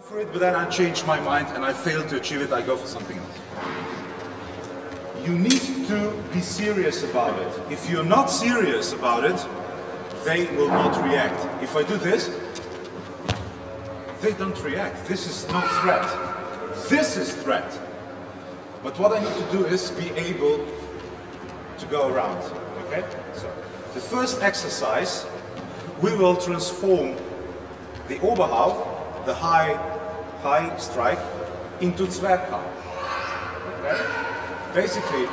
For it, but then I change my mind and I fail to achieve it, I go for something else. You need to be serious about it. If you're not serious about it, they will not react. If I do this, they don't react. This is no threat. This is threat. But what I need to do is be able to go around. Okay? So, the first exercise, we will transform the Oberhau, the high strike, into Zwerghau. Okay? Basically,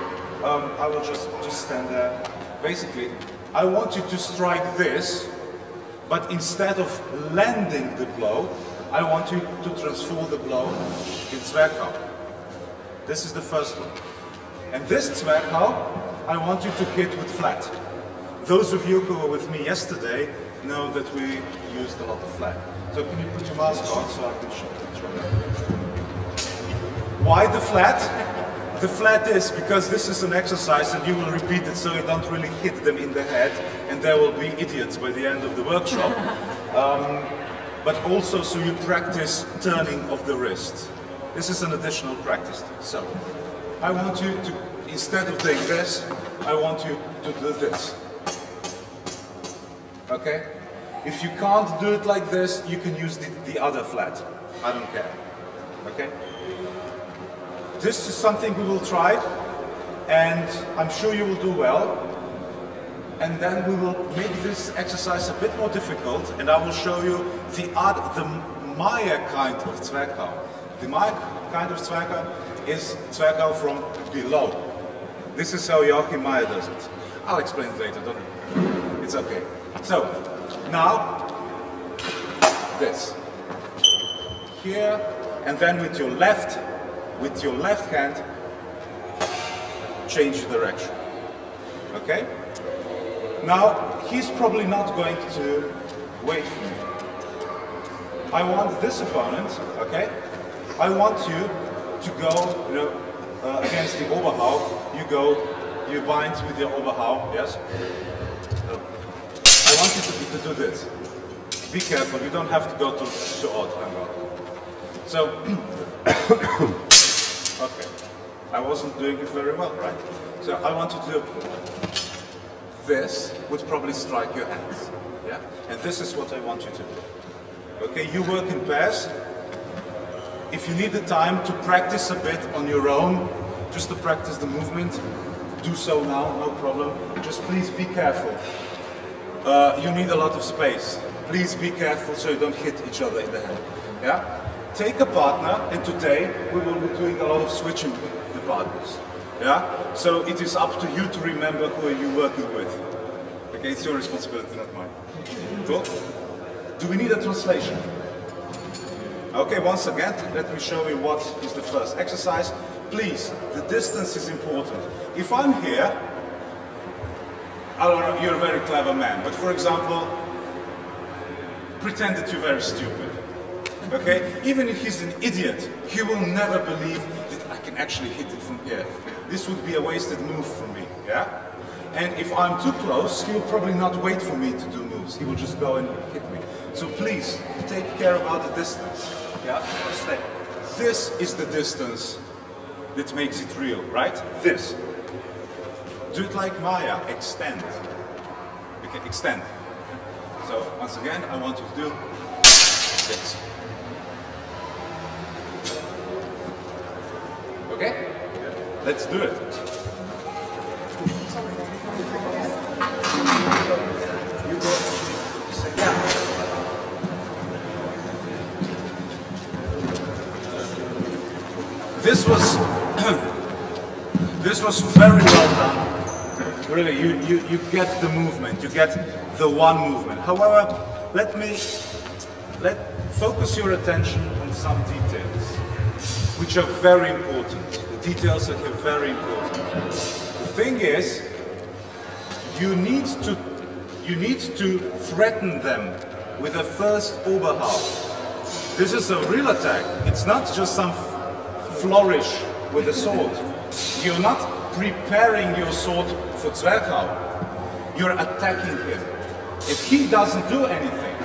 I will just stand there. Basically, I want you to strike this, but instead of landing the blow, I want you to transform the blow in Zwerghau. This is the first one. And this Zwerghau, I want you to hit with flat. Those of you who were with me yesterday know that we used a lot of flat. So can you put your mask on so I can show you? Why the flat? The flat is because this is an exercise and you will repeat it so you don't really hit them in the head and there will be idiots by the end of the workshop. But also so you practice turning of the wrist. This is an additional practice. So I want you to, instead of doing this, I want you to do this. Okay? If you can't do it like this, you can use the other flat. I don't care. Okay? This is something we will try, and I'm sure you will do well. And then we will make this exercise a bit more difficult, and I will show you the Meyer kind of Zwerghau. The Meyer kind of Zwerghau is Zwerghau from below. This is how Joachim Meyer does it. I'll explain it later, don't worry. It's okay. So, now, this. Here, and then with your left hand, change direction. Okay? Now, he's probably not going to wait for me. I want this opponent, okay? I want you to go, you know, against the Oberhau. You bind with your Oberhau, yes? So, I want you to do this. Be careful, you don't have to go to odd. So, okay, I wasn't doing it very well, right? So I want you to do this, would probably strike your hands, yeah? And this is what I want you to do. Okay, you work in pairs. If you need the time to practice a bit on your own, just to practice the movement, do so now, no problem. Just please be careful. You need a lot of space. Please be careful so you don't hit each other in the head, yeah? Take a partner, and today we will be doing a lot of switching the partners. Yeah? So it is up to you to remember who are you working with. Okay, it's your responsibility, not mine. Cool? Do we need a translation? Okay, once again, let me show you what is the first exercise. Please, the distance is important. If I'm here, I don't know, you're a very clever man, but for example, pretend that you're very stupid. Okay? Even if he's an idiot, he will never believe that I can actually hit it from here. This would be a wasted move for me, yeah? And if I'm too close, he will probably not wait for me to do moves. He will just go and hit me. So please, take care about the distance, yeah? Stay. This is the distance that makes it real, right? This. Do it like Maya, extend. Okay, extend. So, once again, I want you to do this. Okay? Let's do it. You go. Yeah. This was very well done. Really, you get the movement, you get the one movement. However, focus your attention on some details, which are very important. The details are very important. The thing is, you need to threaten them with a first Oberhau. This is a real attack. It's not just some flourish with a sword. You're not preparing your sword for Zwerghau. You're attacking him. If he doesn't do anything,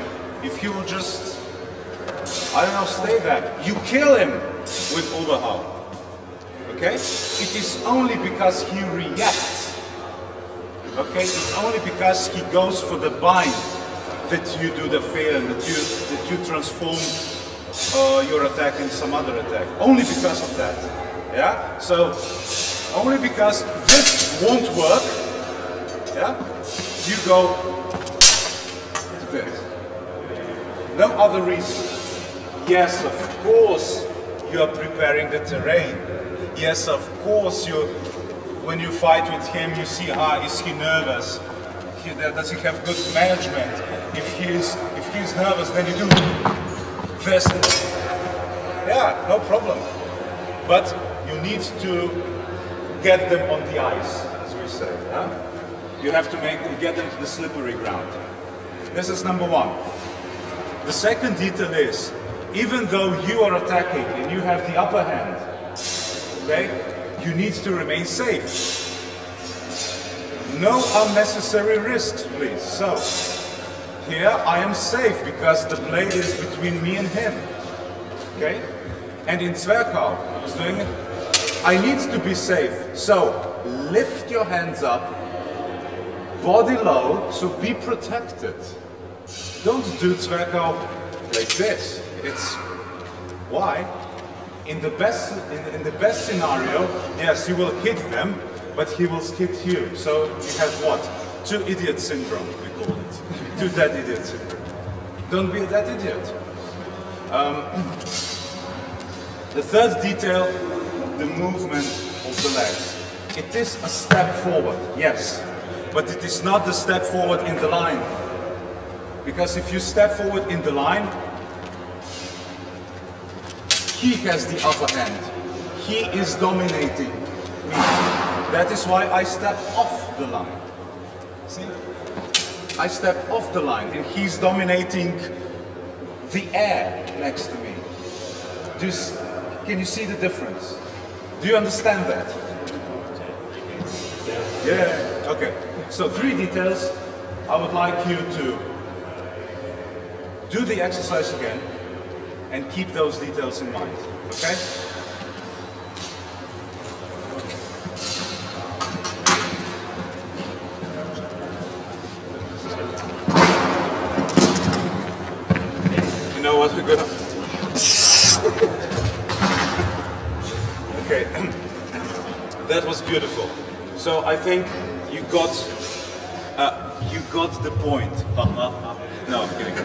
if he will just I don't know, stay there. You kill him with Oberhau. Okay? It is only because he reacts. Okay? It's only because he goes for the bind that you do the fail, that you transform your attack in some other attack. Only because of that. Yeah? So, only because this won't work, yeah? You go to this. No other reason. Yes, of course, you are preparing the terrain. Yes, of course, when you fight with him, you see, is he nervous? Does he have good management? If he's nervous, then you do this. Yeah, no problem. But you need to get them on the ice, as we say. Yeah? You have to get them to the slippery ground. This is number one. The second detail is, even though you are attacking and you have the upper hand, okay, you need to remain safe. No unnecessary risks, please. So, here I am safe because the blade is between me and him. Okay? And in Zwerchau, I was doing it, I need to be safe. So, lift your hands up, body low, so be protected. Don't do Zwerchau like this. It's why? In the best scenario, yes, you will hit them, but he will hit you. So you have what? Two idiot syndrome, we call it. Two dead idiot syndrome. Don't be that idiot. The third detail, the movement of the legs. It is a step forward, yes, but it is not the step forward in the line. Because if you step forward in the line, he has the upper hand. He is dominating me. That is why I step off the line. See? I step off the line and he's dominating the air next to me. Just, can you see the difference? Do you understand that? Yeah, okay. So 3 details. I would like you to do the exercise again and keep those details in mind, okay? You know what we're gonna... Okay, that was beautiful. So I think you got the point. No, I'm kidding.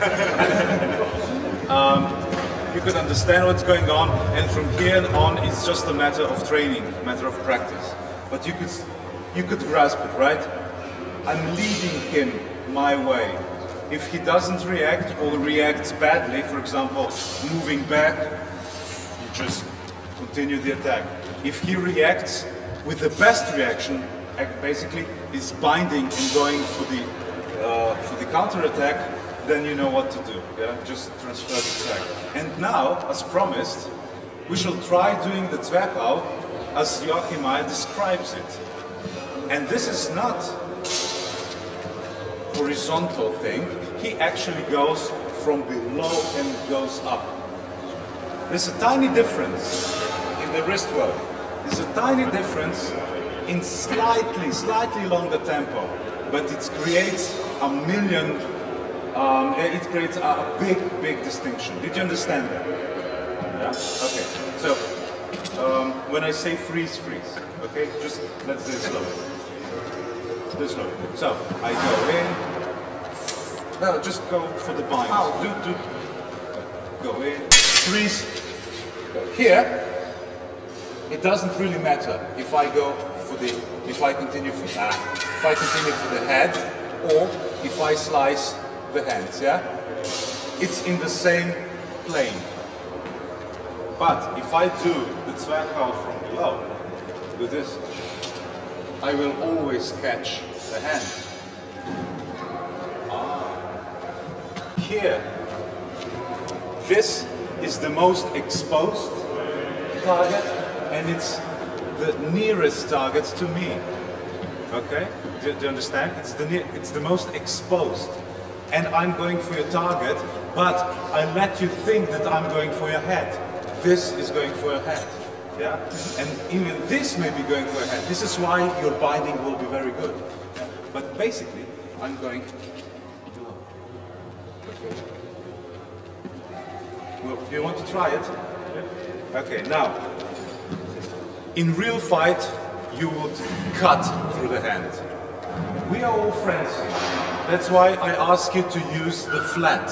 You could understand what's going on, and from here on it's just a matter of training, a matter of practice. But you could grasp it, right? I'm leading him my way. If he doesn't react or reacts badly, for example, moving back, you just continue the attack. If he reacts with the best reaction, basically is binding and going for the counter attack, then you know what to do. Yeah, just transfer the attack. And now, as promised, we shall try doing the Zwerchau as Joachim Meyer describes it. And this is not horizontal thing. He actually goes from below and goes up. There's a tiny difference in the wrist work. There's a tiny difference in slightly longer tempo, but it creates a big distinction. Did you understand that? Yeah? Okay. So, when I say freeze, freeze. Okay? Just let's do it slowly. Do it slowly. So, I go in. No, just go for the bind. Go in. Freeze. Here, it doesn't really matter if I go for if I continue for the head, or if I slice the hands, yeah? It's in the same plane. But if I do the Zwerchau from below, do this, I will always catch the hand. Here, this is the most exposed target, and it's the nearest target to me. Okay? Do you understand? It's the most exposed. and I'm going for your target, but I let you think that I'm going for your head. This is going for your head. Yeah? And even this may be going for your head. This is why your binding will be very good. Yeah? But basically, I'm going below. Okay. Well, do you want to try it? Okay, now, in real fight, you would cut through the hand. We are all friends here. That's why I ask you to use the flat.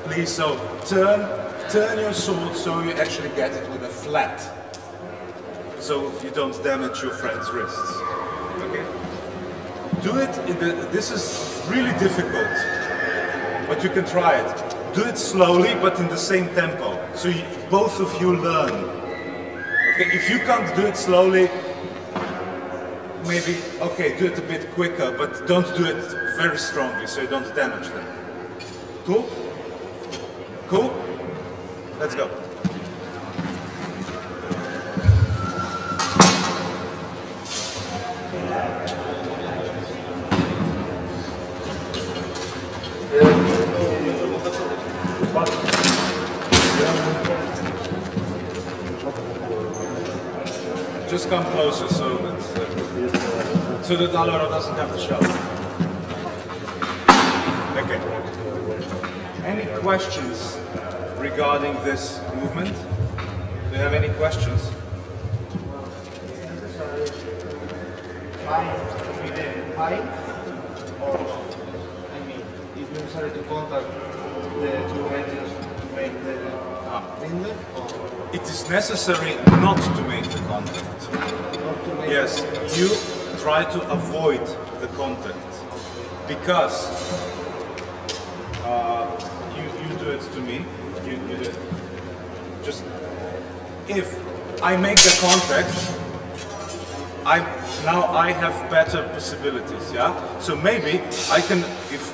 Please, so turn your sword so you actually get it with a flat. So you don't damage your friend's wrists. Okay? Do it this is really difficult, but you can try it. Do it slowly, but in the same tempo. So both of you learn. Okay? If you can't do it slowly, maybe, okay, do it a bit quicker, but don't do it very strongly so you don't damage them. Cool? Cool? Let's go. Just come closer so that Alvaro doesn't have to shout. Okay. Any questions regarding this movement? Do you have any questions? Fight, or I mean, is necessary to contact the two edges to make the binder? It is necessary not to make the contact. Yes, you try to avoid the contact because you do it to me. You do it. Just if I make the contact, now I have better possibilities. Yeah. So maybe I can,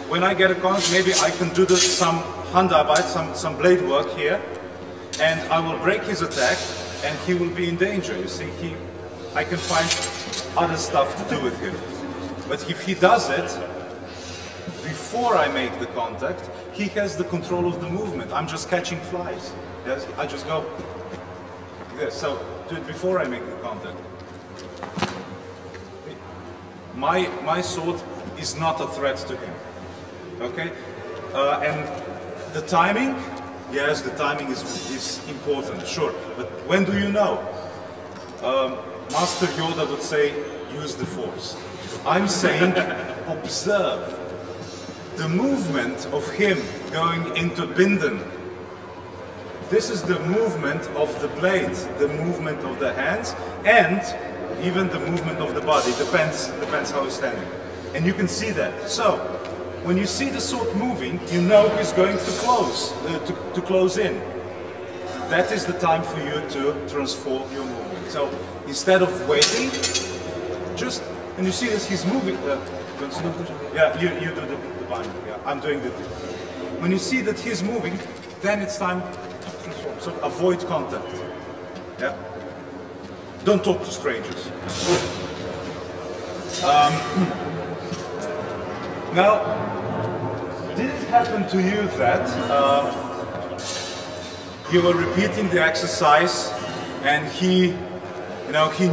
when I get a contact, maybe I can do some handarbeit, some blade work here. And I will break his attack, and he will be in danger. You see, I can find other stuff to do with him. But if he does it before I make the contact, he has the control of the movement. I'm just catching flies. Yes, I just go like this. So do it before I make the contact. My sword is not a threat to him. Okay, and the timing. Yes, the timing is important, sure. But when do you know? Master Yoda would say, use the force. I'm saying, observe the movement of him going into binden. This is the movement of the blade, the movement of the hands, and even the movement of the body. Depends how he's standing. And you can see that. So, when you see the sword moving, you know he's going to close, to close in. That is the time for you to transform your movement. So instead of waiting, just, and you see this, he's moving. Yeah, you do the bind. Yeah, I'm doing the. When you see that he's moving, then it's time to transform. So avoid contact. Yeah. Don't talk to strangers. Now, did it happen to you that you were repeating the exercise and he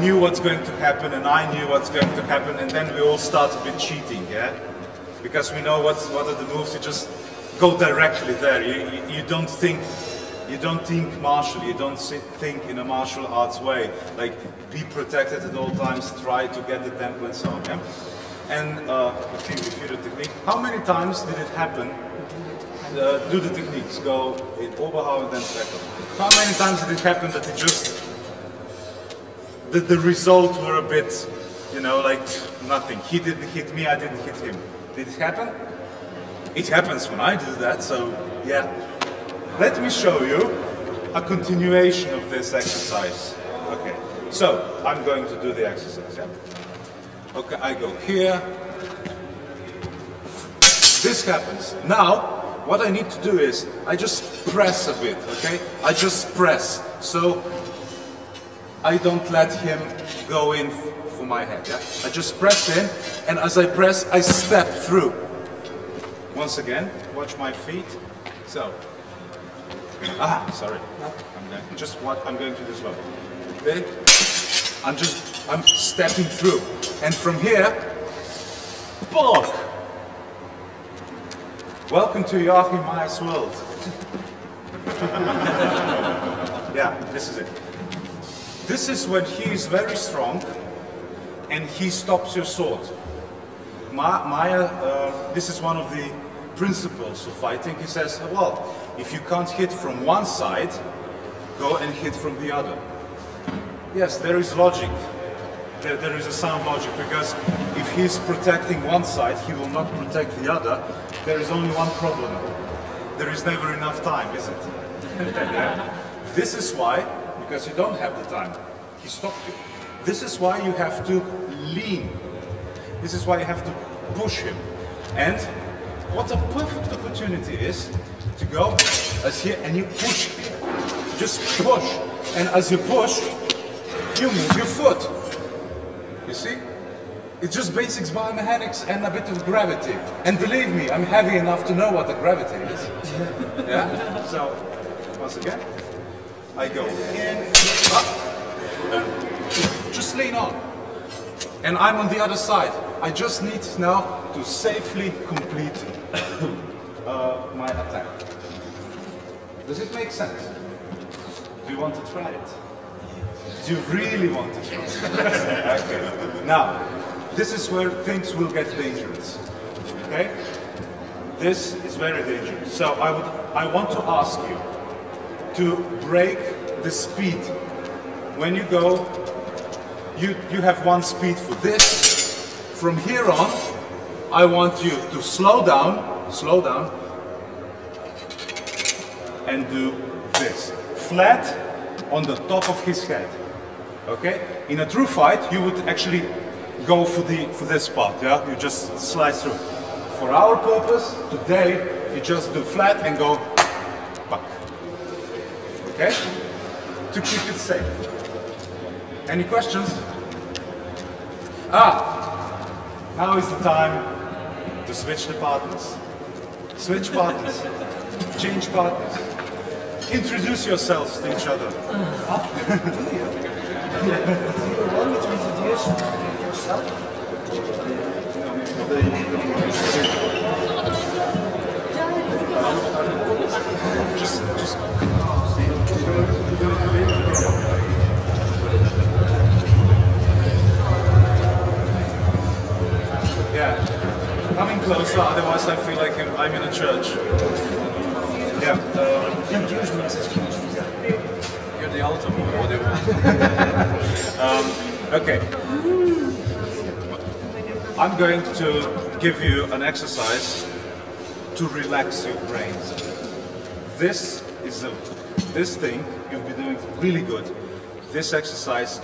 knew what's going to happen and I knew what's going to happen, and then we all start a bit cheating, yeah? Because we know what are the moves, you just go directly there. You don't think martially, you don't think in a martial arts way, like be protected at all times, try to get the tempo and so on, yeah? And if you do the technique, how many times did it happen? Do the techniques, go in Oberhau and then Becker. How many times did it happen that it just, the result were a bit, like nothing. He didn't hit me, I didn't hit him. Did it happen? It happens when I do that, so yeah. Let me show you a continuation of this exercise. Okay, so I'm going to do the exercise, yeah? Okay, I go here. This happens. Now, what I need to do is, I just press a bit, okay? I just press, so I don't let him go in for my head, yeah? I just press in, and as I press, I step through. Once again, watch my feet. So, sorry. I'm going to this level. Okay? I'm stepping through. And from here, block. Welcome to Joachim Meyer's world. Yeah, this is it. This is when he is very strong and he stops your sword. Meyer, this is one of the principles of fighting. He says, well, if you can't hit from one side, go and hit from the other. Yes, there is logic. There is a sound logic, because if he's protecting one side, he will not protect the other. There is only one problem. There is never enough time, is it? Yeah. This is why, because you don't have the time, he stopped you. This is why you have to lean. This is why you have to push him. And what a perfect opportunity is to go as here and you push here. Just push. And as you push, you move your foot. You see? It's just basics biomechanics and a bit of gravity. And believe me, I'm heavy enough to know what the gravity is. Yeah? So, once again, I go in, up, and just lean on. And I'm on the other side. I just need now to safely complete my attack. Does it make sense? Do you want to try it? Do you really want to try it? Okay. Now, this is where things will get dangerous. Okay? This is very dangerous. So I want to ask you to break the speed. When you go, you have one speed for this. From here on, I want you to slow down, and do this. Flat on the top of his head. Okay? In a true fight, you would actually go for this part, yeah? You just slice through. For our purpose, today, you just do flat and go back. Okay? To keep it safe. Any questions? Now is the time to switch the partners. Switch partners. Change partners. Introduce yourselves to each other. Do you want me to introduce yourself? Yeah, coming closer, otherwise I feel like I'm in a church. Yeah. Introduce me as excuse me. You're the altar boy, what do you want? Okay. I'm going to give you an exercise to relax your brains. This thing you've been doing really good. This exercise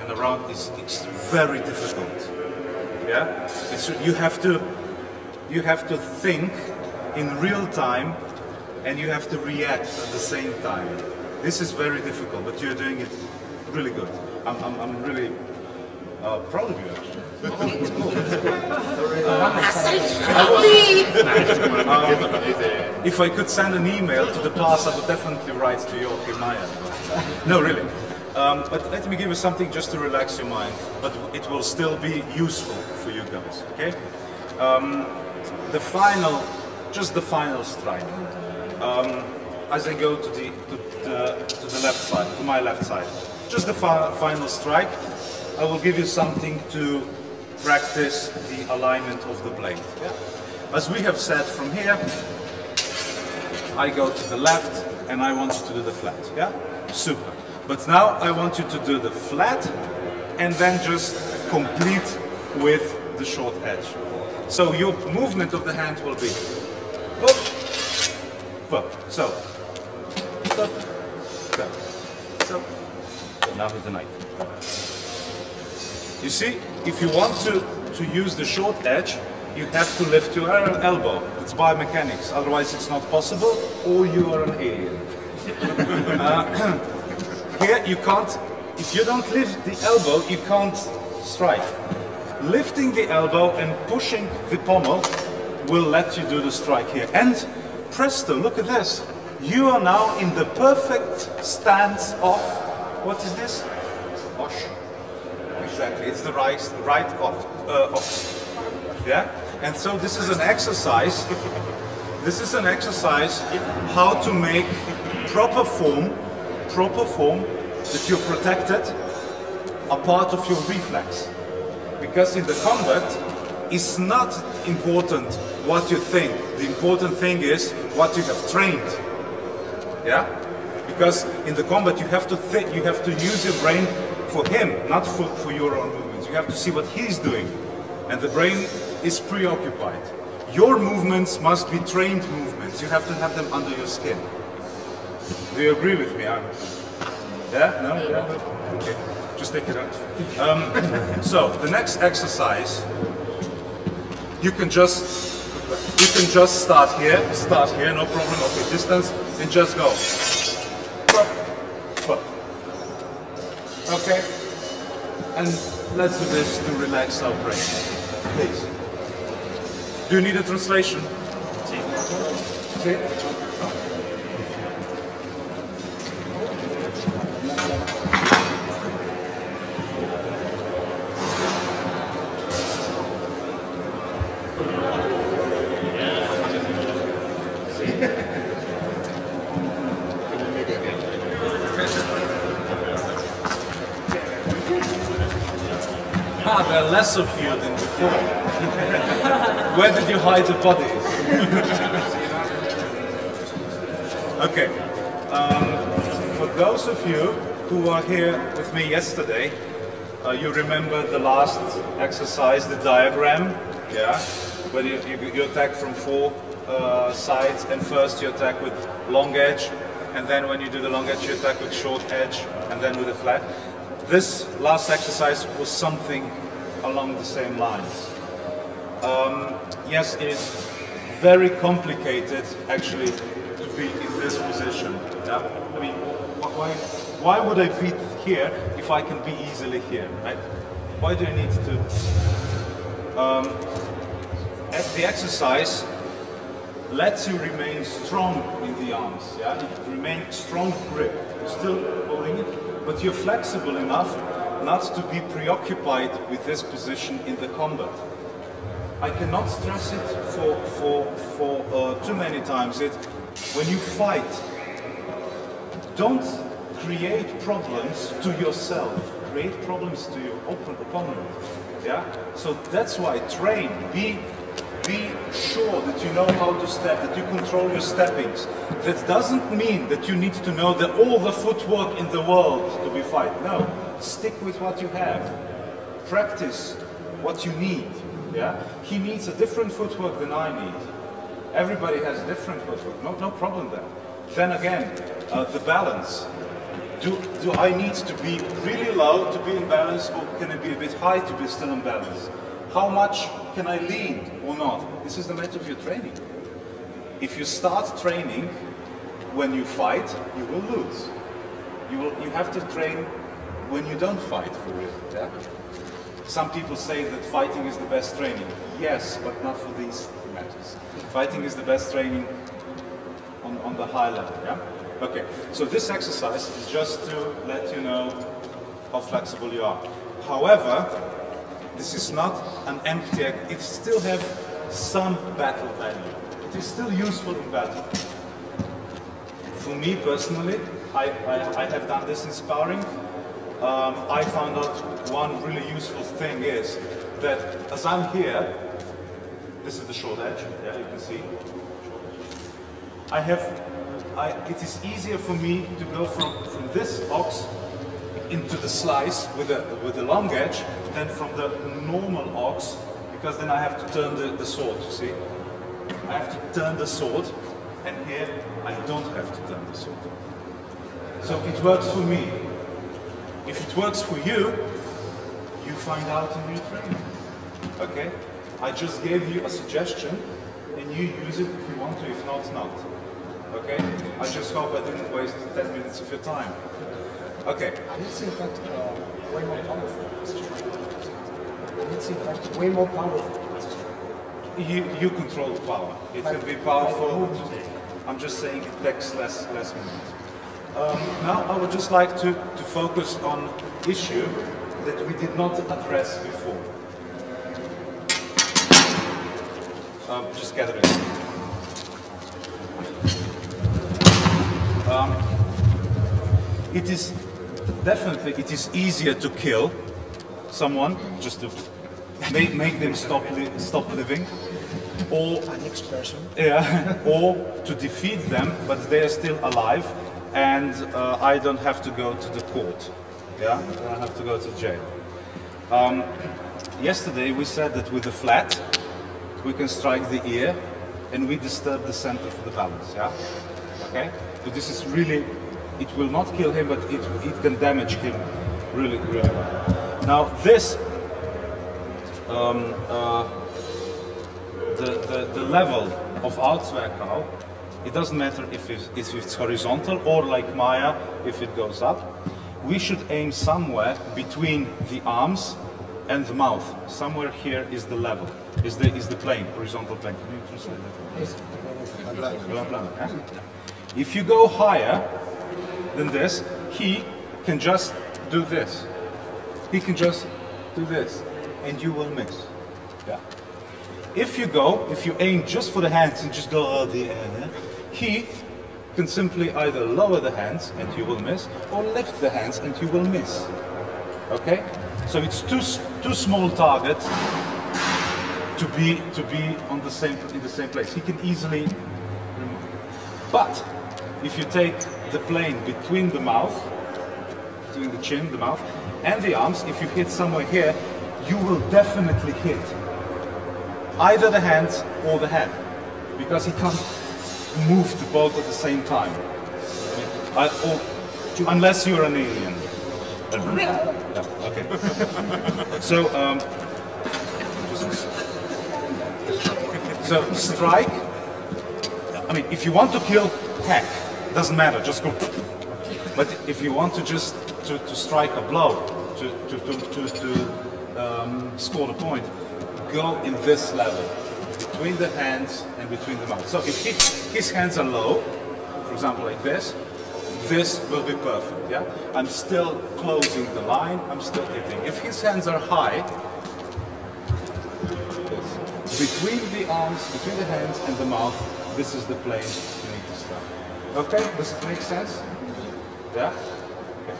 and around is very difficult. Yeah, you have to think in real time, and you have to react at the same time. This is very difficult, but you're doing it really good. I'm really proud of you, actually. If I could send an email to the class, I would definitely write to Joachim Meyer. No, really. But let me give you something just to relax your mind, but it will still be useful for you guys, okay? The final strike. As I go to the left side, to my left side. Just the final strike, I will give you something to practice the alignment of the blade. Yeah? As we have said, from here, I go to the left and I want you to do the flat, yeah? Super. But now I want you to do the flat and then just complete with the short edge. So your movement of the hand will be pop, pop. So, stop, stop, stop. Now is the knife. You see, if you want to use the short edge, you have to lift your elbow. It's biomechanics, otherwise it's not possible, or you are an alien. Here you can't, if you don't lift the elbow, you can't strike. Lifting the elbow and pushing the pommel will let you do the strike here. And presto, look at this. You are now in the perfect stance of, what is this? Osh. Exactly, it's the right ox. Yeah? And so this is an exercise. This is an exercise how to make proper form that you're protected a part of your reflex. Because in the combat, it's not important what you think. The important thing is what you have trained. Yeah? Because in the combat you have to think, you have to use your brain for him, not for your own movements. You have to see what he's doing. And the brain is preoccupied. Your movements must be trained movements. You have to have them under your skin. Do you agree with me? Yeah? No? Yeah? Okay. Just take it out. So the next exercise, you can just start here, no problem. Okay, distance, and just go. Okay, and let's do this to relax our brain, please. Do you need a translation? Sí. There are less of you than before. Where did you hide the bodies? Okay. For those of you who were here with me yesterday, you remember the last exercise, the diagram, yeah? Where you attack from four sides, and first you attack with long edge, and then when you do the long edge, you attack with short edge, and then with a flat. This last exercise was something along the same lines. Yes, it is very complicated actually to be in this position. Yeah? I mean, why would I be here if I can be easily here? Right? Why do I need to? The exercise lets you remain strong in the arms. Yeah, you remain strong grip. You're still holding it, but you're flexible enough not to be preoccupied with this position in the combat. I cannot stress it for too many times. When you fight, don't create problems to yourself. Create problems to your opponent. Yeah. So that's why train. Be sure that you know how to step, that you control your steppings. That doesn't mean that you need to know all the footwork in the world to be fight. No. Stick with what you have. Practice what you need. Yeah? He needs a different footwork than I need. Everybody has different footwork. No problem there. Then again, the balance. Do I need to be really low to be in balance, or can it be a bit high to be still in balance? How much can I lean or not? This is the matter of your training. If you start training when you fight, you will lose. You have to train when you don't fight for real. Yeah? Some people say that fighting is the best training. Yes, but not for these matters. Fighting is the best training on the high level. Yeah? Okay, so this exercise is just to let you know how flexible you are. However, this is not an empty act. It still has some battle value. It is still useful in battle. For me personally, I have done this in sparring. I found out one really useful thing is that as I'm here, this is the short edge, yeah, you can see. It is easier for me to go from this ox into the slice with the long edge than from the normal ox, because then I have to turn the sword, you see. I have to turn the sword, and here I don't have to turn the sword. So it works for me. If it works for you, you find out in your training. Okay? I just gave you a suggestion, and you use it if you want to, if not, not. Okay? I just hope I didn't waste 10 minutes of your time. Okay. And it's in fact way more powerful. And it's in fact way more powerful. You control the power. It can be powerful. I'm just saying it takes less movement. Now I would just like to focus on issue that we did not address before. Just gather it. It is definitely easier to kill someone, just to make them stop living, or An next person. yeah, or to defeat them, but they are still alive, and I don't have to go to the court. Yeah, I don't have to go to jail. Yesterday we said that with a flat we can strike the ear, and we disturb the center of the balance. Yeah, okay. So this is really, it will not kill him, but it can damage him really well. Now this, the level of Ausweichau, it doesn't matter if it's horizontal or like Meyer, if it goes up. We should aim somewhere between the arms and the mouth. Somewhere here is the level, is the plane, horizontal plane. Can you translate that? If you go higher than this, he can just do this. He can just do this, and you will miss. Yeah. If you aim just for the hands and just go the air, he can simply either lower the hands and you will miss, or lift the hands and you will miss. Okay? So it's too small target to be in the same place. He can easily remove. But if you take the plane between the mouth, between the chin, the mouth, and the arms, if you hit somewhere here, you will definitely hit either the hands or the head, because he can't move to both at the same time. Unless you're an alien. Yeah, okay. So strike. I mean, if you want to kill, heck, doesn't matter. Just go. But if you want to just to strike a blow, to score the point, go in this level, between the hands and between the mouth. So if his hands are low, for example like this will be perfect, yeah? I'm still closing the line, I'm still hitting. If his hands are high, between the arms, between the hands and the mouth, this is the plane you need to start. Okay, does it make sense? Yeah? Okay.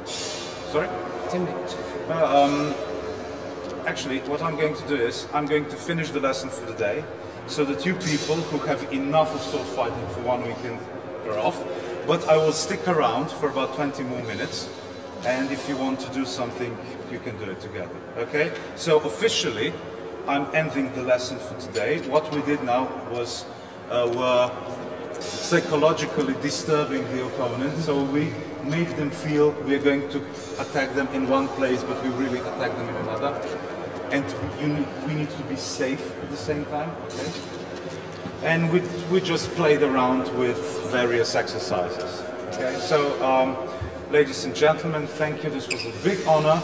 Sorry? 10 minutes. Actually, what I'm going to do is, I'm going to finish the lesson for the day, so that you people who have enough of sword fighting for 1 weekend are off, but I will stick around for about 20 more minutes, and if you want to do something, you can do it together, okay? So officially, I'm ending the lesson for today. What we did now was, were psychologically disturbing the opponent, so we made them feel we're going to attack them in one place, but we really attack them in another. And we need to be safe at the same time, okay? And we just played around with various exercises, okay? So, ladies and gentlemen, thank you. This was a big honor.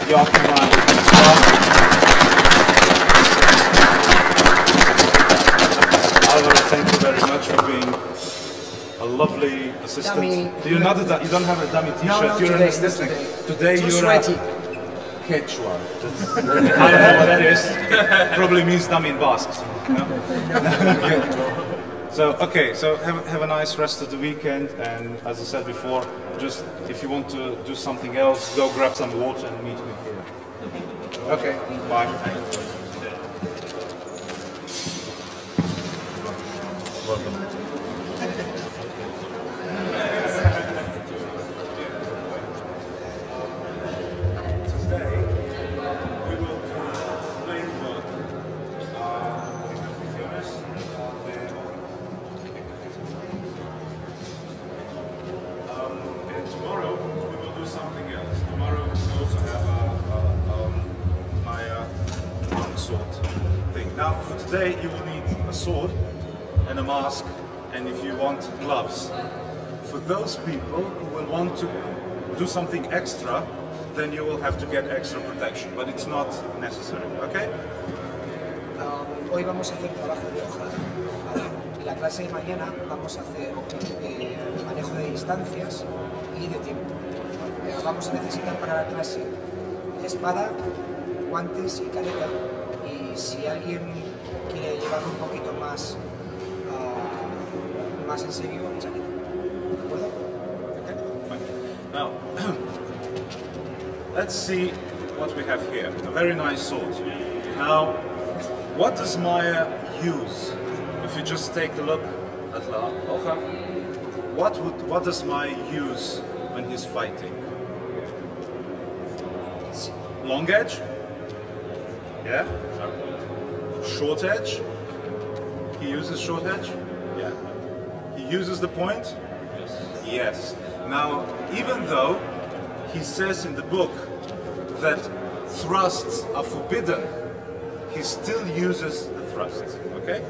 Joachim and Alvaro, thank you very much for being a lovely assistant. Dummy. You don't have a dummy t-shirt, No, you're today, an assistant. Today Too you're sweaty. Quechua. I don't know what that is. Probably means dummy in Basque. No? Okay, so have a nice rest of the weekend, and as I said before, just if you want to do something else, go grab some water and meet me here. Okay, bye. Welcome. Now, for today, you will need a sword and a mask, and if you want, gloves. For those people who will want to do something extra, then you will have to get extra protection, but it's not necessary, okay? Hoy vamos a hacer trabajo de hoja, ¿vale? En la clase de mañana vamos a hacer manejo de distancias y de tiempo. Vamos a necesitar para la clase espada, guantes y careta, y si alguien quiere llevarlo un poquito más, más en serio, chaqueta. ¿De acuerdo? Okay. Fine. Now, let's see what we have here. A very nice sword. Now, what does Meyer use? If you just take a look at La Hoja, what does Meyer use when he's fighting? Long edge? Yeah. Short edge? He uses short edge? Yeah. He uses the point? Yes. Yes. Now, even though he says in the book that thrusts are forbidden, he still uses the thrusts, okay?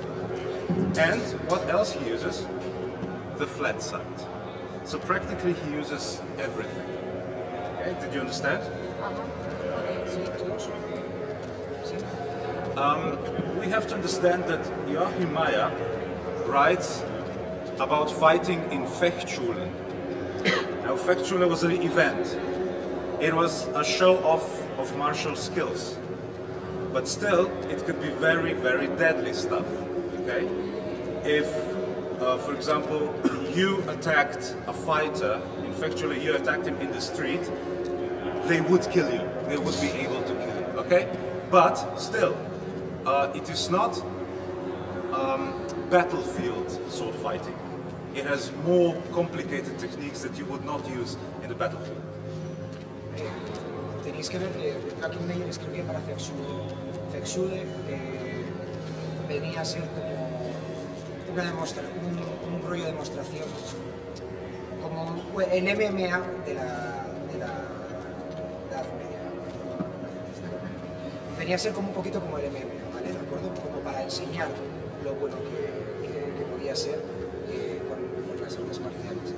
And what else he uses? The flat side. So practically he uses everything. Okay, did you understand? We have to understand that Joachim Meyer writes about fighting in Fechtschulen. Now, Fechtschule was an event. It was a show-off of martial skills. But still, it could be very, very deadly stuff, okay? If, for example, you attacked a fighter, in Fechtschulen, you attacked him in the street, they would kill you. They would be able to kill you, okay? But still, it is not battlefield sword fighting. It has more complicated techniques that you would not use in the battlefield. Tenéis que ver que Joachim Meyer escribía para Fechtschulen. Fechtschulen venía a ser como un rollo de demostración, como el MMA de la Edad Media. Venía a ser como un poquito como el MMA, ¿vale? ¿De acuerdo? Como para enseñar lo bueno que podía ser con las artes marciales.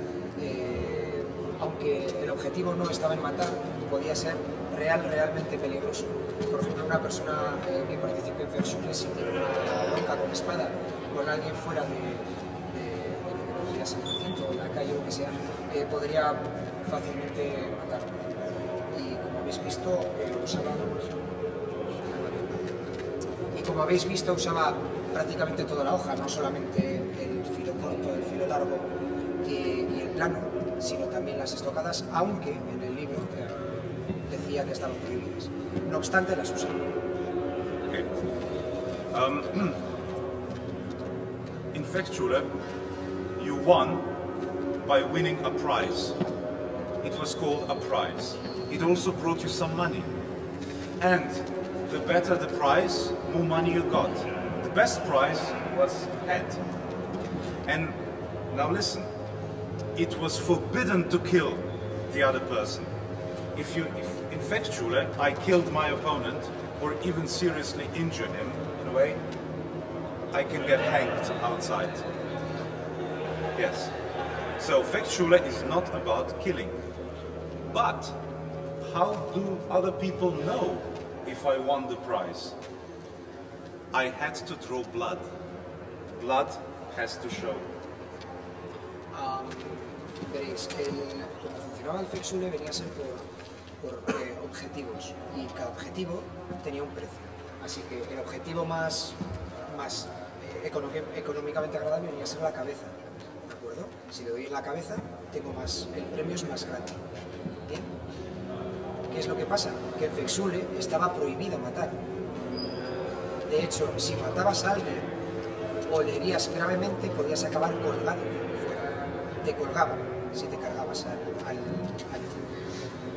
Aunque el objetivo no estaba en matar, podía ser realmente peligroso. Por ejemplo, una persona que participe en Fechtschulen, si tiene una bronca con espada con alguien fuera de el recinto, en la calle o lo que sea, podría fácilmente matarlo. Y como habéis visto, usaba prácticamente toda la hoja, no solamente el filo corto, el filo largo y el plano, sino también las estocadas, aunque en el libro decía que estaban prohibidas. No obstante, las usaba. Okay. In Fechtschulen, you won by winning a prize. It was called a prize. It also brought you some money. And the better the prize, more money you got. The best prize was head. And now listen, it was forbidden to kill the other person. If in Fechtschulen I killed my opponent or even seriously injured him in a way, I can get hanged outside. Yes. So Fechtschulen is not about killing. But how do other people know if I won the prize? I had to draw blood. Blood has to show. Veréis, como funcionaba el Fechtschulen venía a ser por objetivos, y cada objetivo tenía un precio. Así que el objetivo más económicamente agradable venía a ser la cabeza. ¿De acuerdo? Si le doy en la cabeza, el premio es más grande. ¿Bien? ¿Qué es lo que pasa? Que en Fechtschulen estaba prohibido matar. De hecho, si matabas a alguien o le herías gravemente, podías acabar colgado fuera. Te colgaban si te cargabas al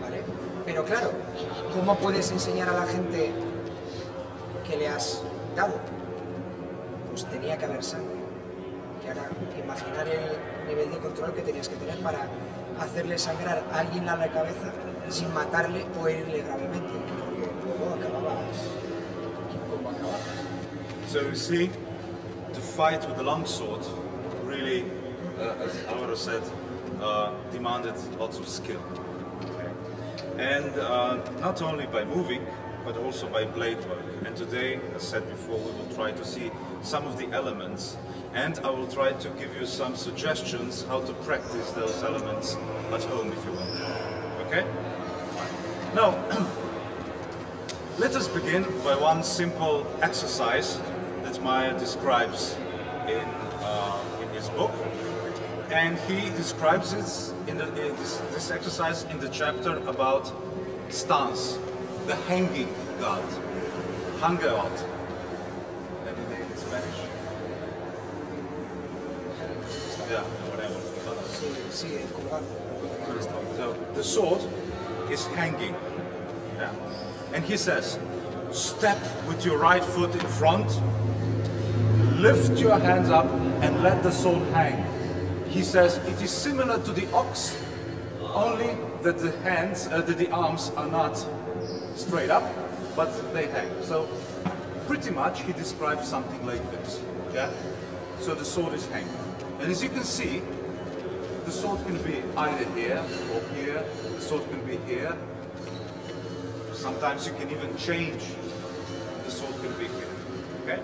¿vale? Pero claro, ¿cómo puedes enseñar a la gente que le has dado? Pues tenía que haber sangre. Y ahora, imaginar el nivel de control que tenías que tener para hacerle sangrar a alguien a la cabeza sin matarle o herirle gravemente, porque luego acababas como acababas. So you see, to fight with the longsword really, as Alvaro said, demanded lots of skill. Okay. and not only by moving, but also by blade work. And today, as said before, we will try to see some of the elements, and I will try to give you some suggestions how to practice those elements at home if you want. Okay? Now, let us begin by one simple exercise that Meyer describes in his book, and he describes it in this exercise in the chapter about stance, the hanging guard, hanger out. Any name in Spanish? Yeah, whatever. So the sword is hanging. Yeah. And he says, step with your right foot in front, lift your hands up and let the sword hang. He says it is similar to the ox, only that the hands, the arms are not straight up, but they hang. So pretty much he describes something like this. Yeah? So the sword is hanging. And as you can see, the sword can be either here or here, the sword can be here. Sometimes you can even change, the sword can be here. Okay?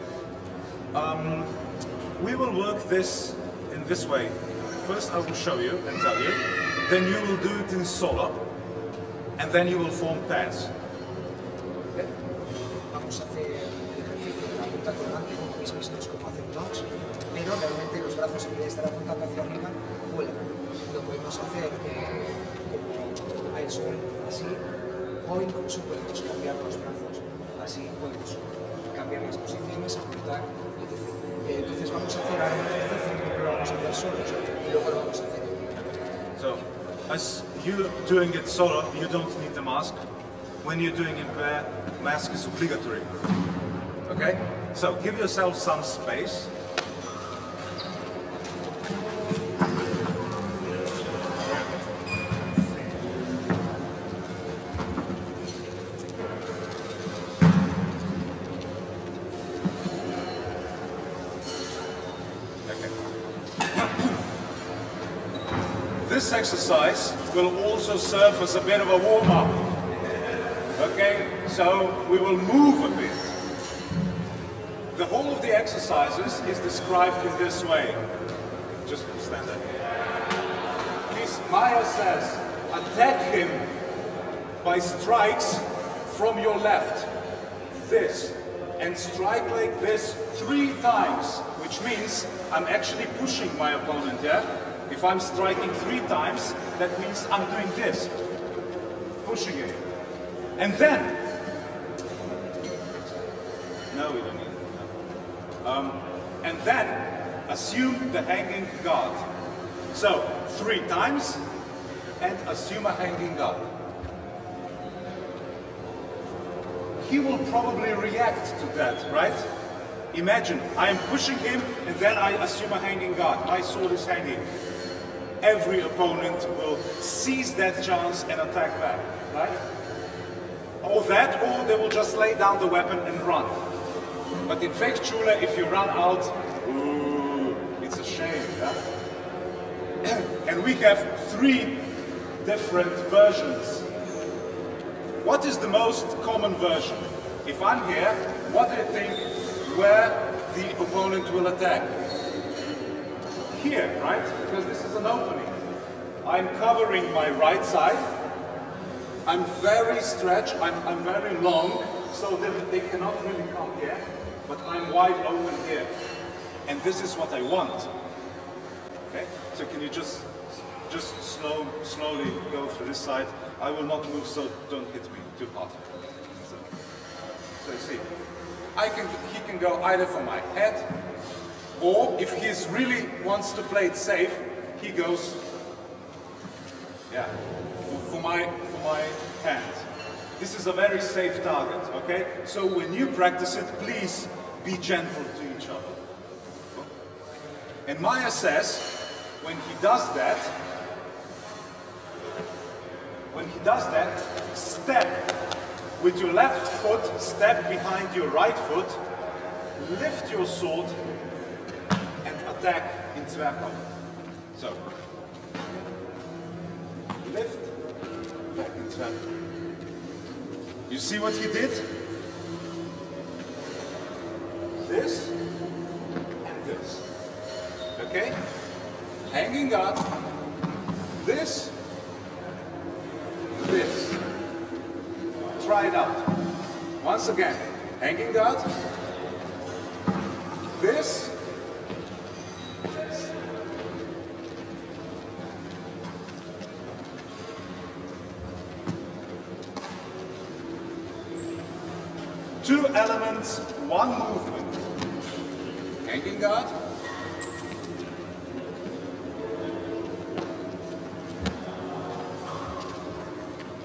We will work this in this way. First I will show you and tell you, then you will do it in solo, and then you will form pairs. Okay? Vamos a hacer el ejercicio de la punta colgante, como habéis visto es como hacer knots, pero realmente los brazos en vez de estar apuntando hacia arriba, vuelan. Lo podemos hacer como al sol, así, o incluso podemos cambiar los brazos, así podemos cambiar las posiciones, apuntar, etc. Entonces vamos a hacer ahora un ejercicio que lo vamos a hacer solos y luego lo vamos a hacer. So, as you're doing it solo, you don't need the mask. When you're doing it pair, mask is obligatory. Okay? So, give yourself some space. This exercise will also serve as a bit of a warm-up. Okay, so we will move a bit. The whole of the exercises is described in this way. Just stand there. Please, Meyer says, attack him by strikes from your left. This. And strike like this 3 times, which means I'm actually pushing my opponent, yeah? If I'm striking 3 times, that means I'm doing this, pushing it. And then, no, we don't need it. And then, assume the hanging guard. So, 3 times, and assume a hanging guard. He will probably react to that, right? Imagine, I am pushing him, and then I assume a hanging guard. My sword is hanging. Every opponent will seize that chance and attack back, right? Or that, or they will just lay down the weapon and run. But in Fechtschule, if you run out, ooh, it's a shame, yeah? And we have 3 different versions. What is the most common version? If I'm here, what do you think where the opponent will attack? Here, right? Because this is an opening. I'm covering my right side. I'm very stretched, I'm very long, so that they cannot really come here, but I'm wide open here. And this is what I want. Okay? So can you just slowly go through this side? I will not move, so don't hit me too hard. So you see, he can go either for my head, or if he really wants to play it safe, he goes, yeah, for my hand. This is a very safe target, okay? So when you practice it, please be gentle to each other. And Meyer says, when he does that, step with your left foot, step behind your right foot, lift your sword, and attack in Zwergkampf. So, lift, back in what's happening. You see what he did? This and this. Okay? Hanging guard. This. This. Try it out. Once again. Hanging guard. This. This. Two elements, one movement. Hanging guard.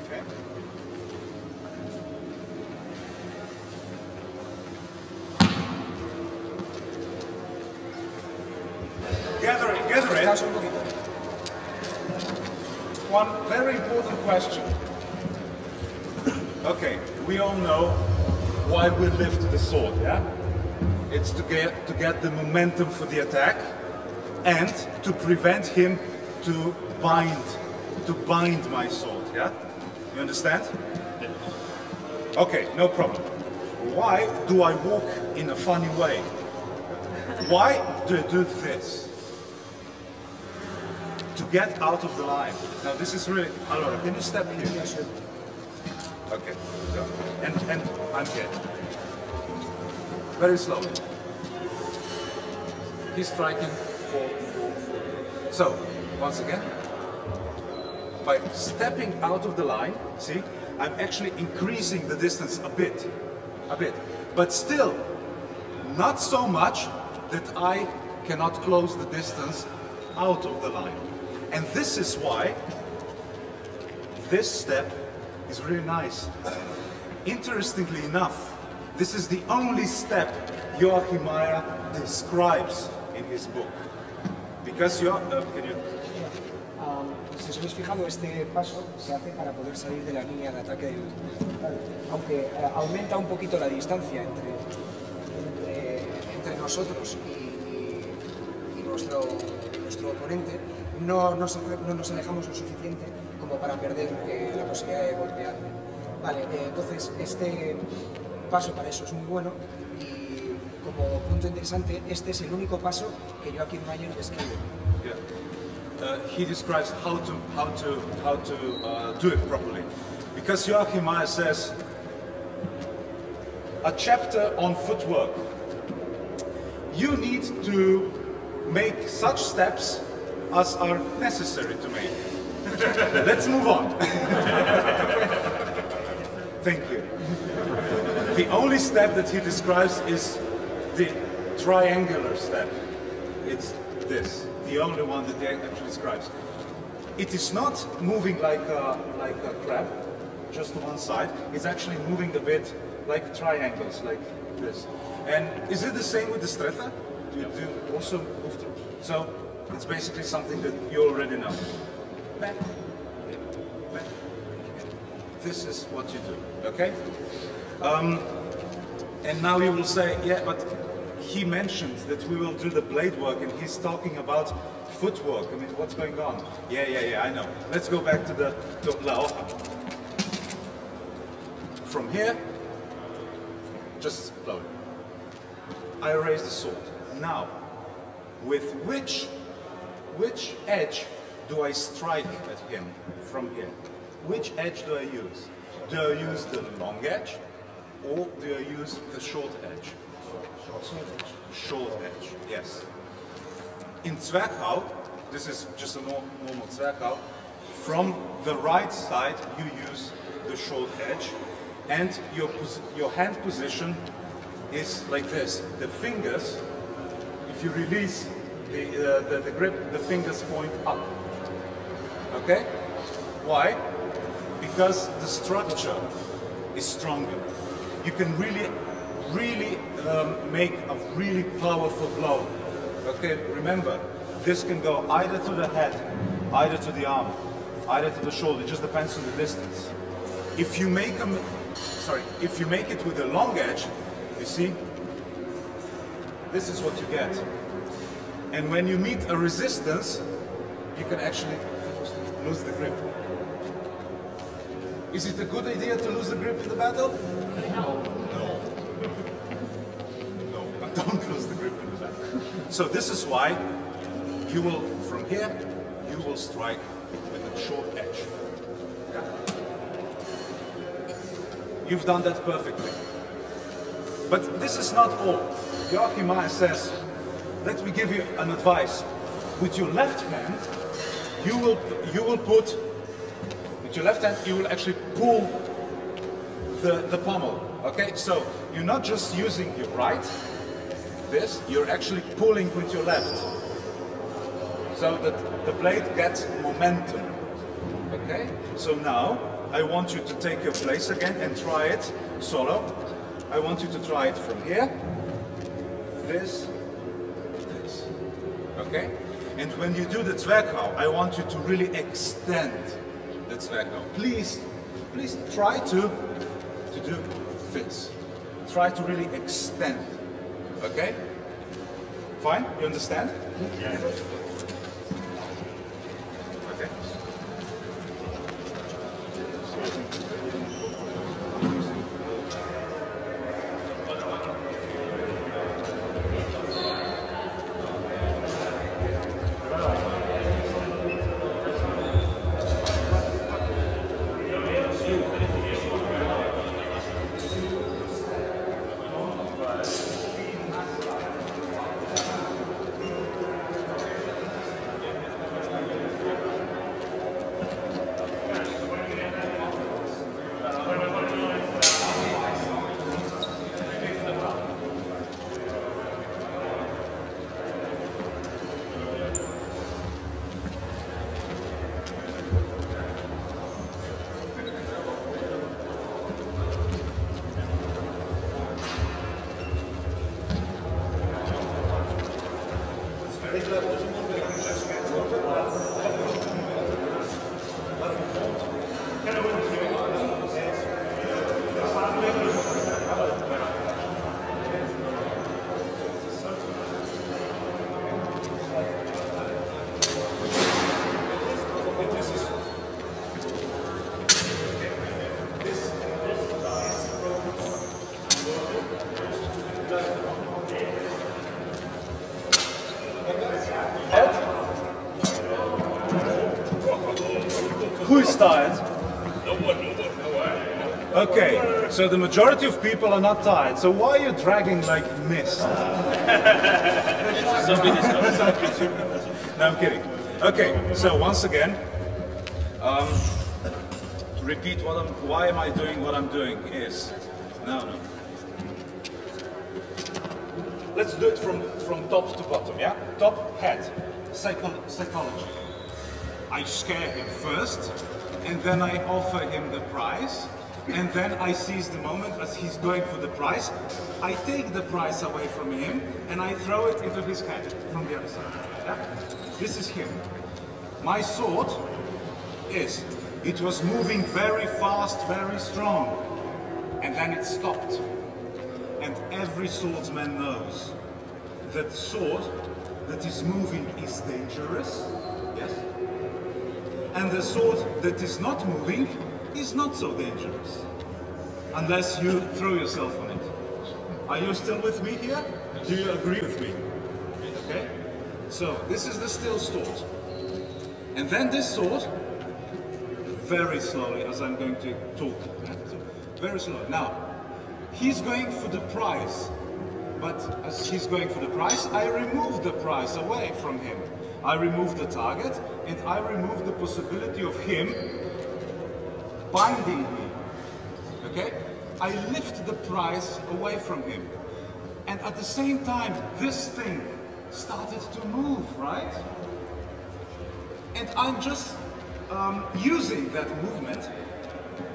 Okay. Gather it. One very important question. Okay, we all know why we lift the sword, yeah? It's to get the momentum for the attack and to prevent him to bind my sword, yeah? You understand? Okay, no problem. Why do I walk in a funny way? Why do I do this? To get out of the line. Now this is really... Allora, can you step here? Yeah, sure. Okay, go. And I'm here. Very slowly. He's striking 4, 4, 4. So, once again, by stepping out of the line, see, I'm actually increasing the distance a bit, but still not so much that I cannot close the distance out of the line. And this is why this step is really nice. Interestingly enough, this is the only step Joachim Meyer describes in his book. Because Si os habéis fijado, este paso se hace para poder salir de la línea de ataque del frontal, aunque aumenta un poquito la distancia entre nosotros y nuestro oponente, no nos alejamos lo suficiente como para perder la posibilidad de golpearle. Vale, entonces este paso para eso es muy bueno y como punto interesante, este es el único paso que Joachim Meyer describe. Yeah. He describes how to do it properly, because Joachim Meyer says a chapter on footwork. You need to make such steps as are necessary to make. Let's move on. Thank you. The only step that he describes is the triangular step. It's this, the only one that he actually describes. It is not moving like a crab, just to one side. It's actually moving a bit like triangles, like this. And is it the same with the strether? Do you also move through? So it's basically something that you already know. Back. Back. This is what you do, okay? And now you will say, yeah, but he mentioned that we will do the blade work and he's talking about footwork. I mean, what's going on? Yeah, I know. Let's go back to the La Hoja. From here, just slowly. I raise the sword. Now, with which edge do I strike at him from here? Which edge do I use? Do I use the long edge or do I use the short edge? Short edge, yes. In Zwerchhau, this is just a normal Zwerchhau, from the right side you use the short edge and your hand position is like this. The fingers, if you release the grip, the fingers point up. Okay? Why? Because the structure is stronger. You can really make a really powerful blow. Okay, remember, this can go either to the head, either to the arm, either to the shoulder. It just depends on the distance. If you make it with a long edge, you see, this is what you get. And when you meet a resistance, you can actually lose the grip. Is it a good idea to lose the grip in the battle? No. Don't lose the grip in the battle. So this is why you will, from here, you will strike with a short edge. You've done that perfectly. But this is not all. Joachim Meyer says, let me give you an advice. With your left hand, you will put, with your left hand, you will actually pull the pommel. Okay, so you're not just using your right, this, you're actually pulling with your left. So that the blade gets momentum. Okay, so now I want you to take your place again and try it solo. I want you to try it from here, this, okay? And when you do the Zwerghau, I want you to really extend the Zwerghau. Please try to do this. Try to really extend, okay? Fine, you understand? Yeah. Okay. Who is tired? No one. Okay, so the majority of people are not tired. So why are you dragging like mist? No, I'm kidding. Okay, so once again, to repeat why am I doing what I'm doing is, no. Let's do it from top to bottom, yeah? Top, head, psychology. I scare him first, and then I offer him the prize, and then I seize the moment as he's going for the prize. I take the prize away from him, and I throw it into his head from the other side. Yeah? This is him. My sword it was moving very fast, very strong, and then it stopped. And every swordsman knows that sword that is moving is dangerous, yes? And the sword that is not moving is not so dangerous, unless you throw yourself on it. Are you still with me here? Do you agree with me? Okay? So, this is the still sword. And then this sword, very slowly, as I'm going to talk, very slowly. Now, he's going for the prize, but as he's going for the prize, I remove the prize away from him. I remove the target, and I remove the possibility of him binding me. Okay? I lift the prize away from him. And at the same time, this thing started to move, right? And I'm just using that movement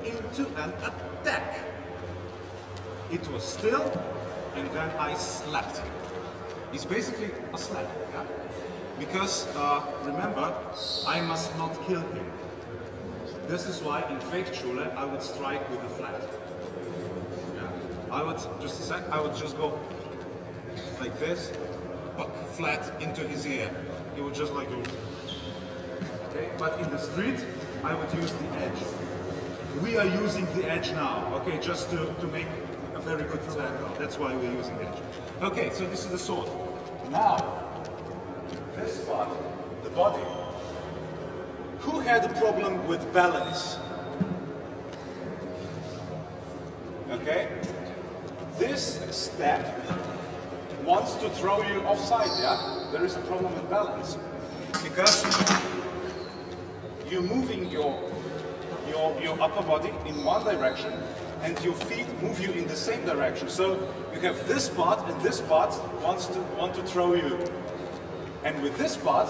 into an attack. It was still, and then I slapped him. It's basically a slap, yeah? Because, remember, I must not kill him. This is why in Fechtschule I would strike with a flat. Yeah. I would just go like this, flat into his ear. He would just like go. Okay? But in the street, I would use the edge. we are using the edge now, okay, just to make a very good sword. That's why we're using the edge. Okay, so this is the sword. Now, this part, the body. Who had a problem with balance? Okay? This step wants to throw you offside, yeah? There is a problem with balance. Because you're moving your upper body in one direction and your feet move you in the same direction. So you have this part and this part want to throw you. And with this part,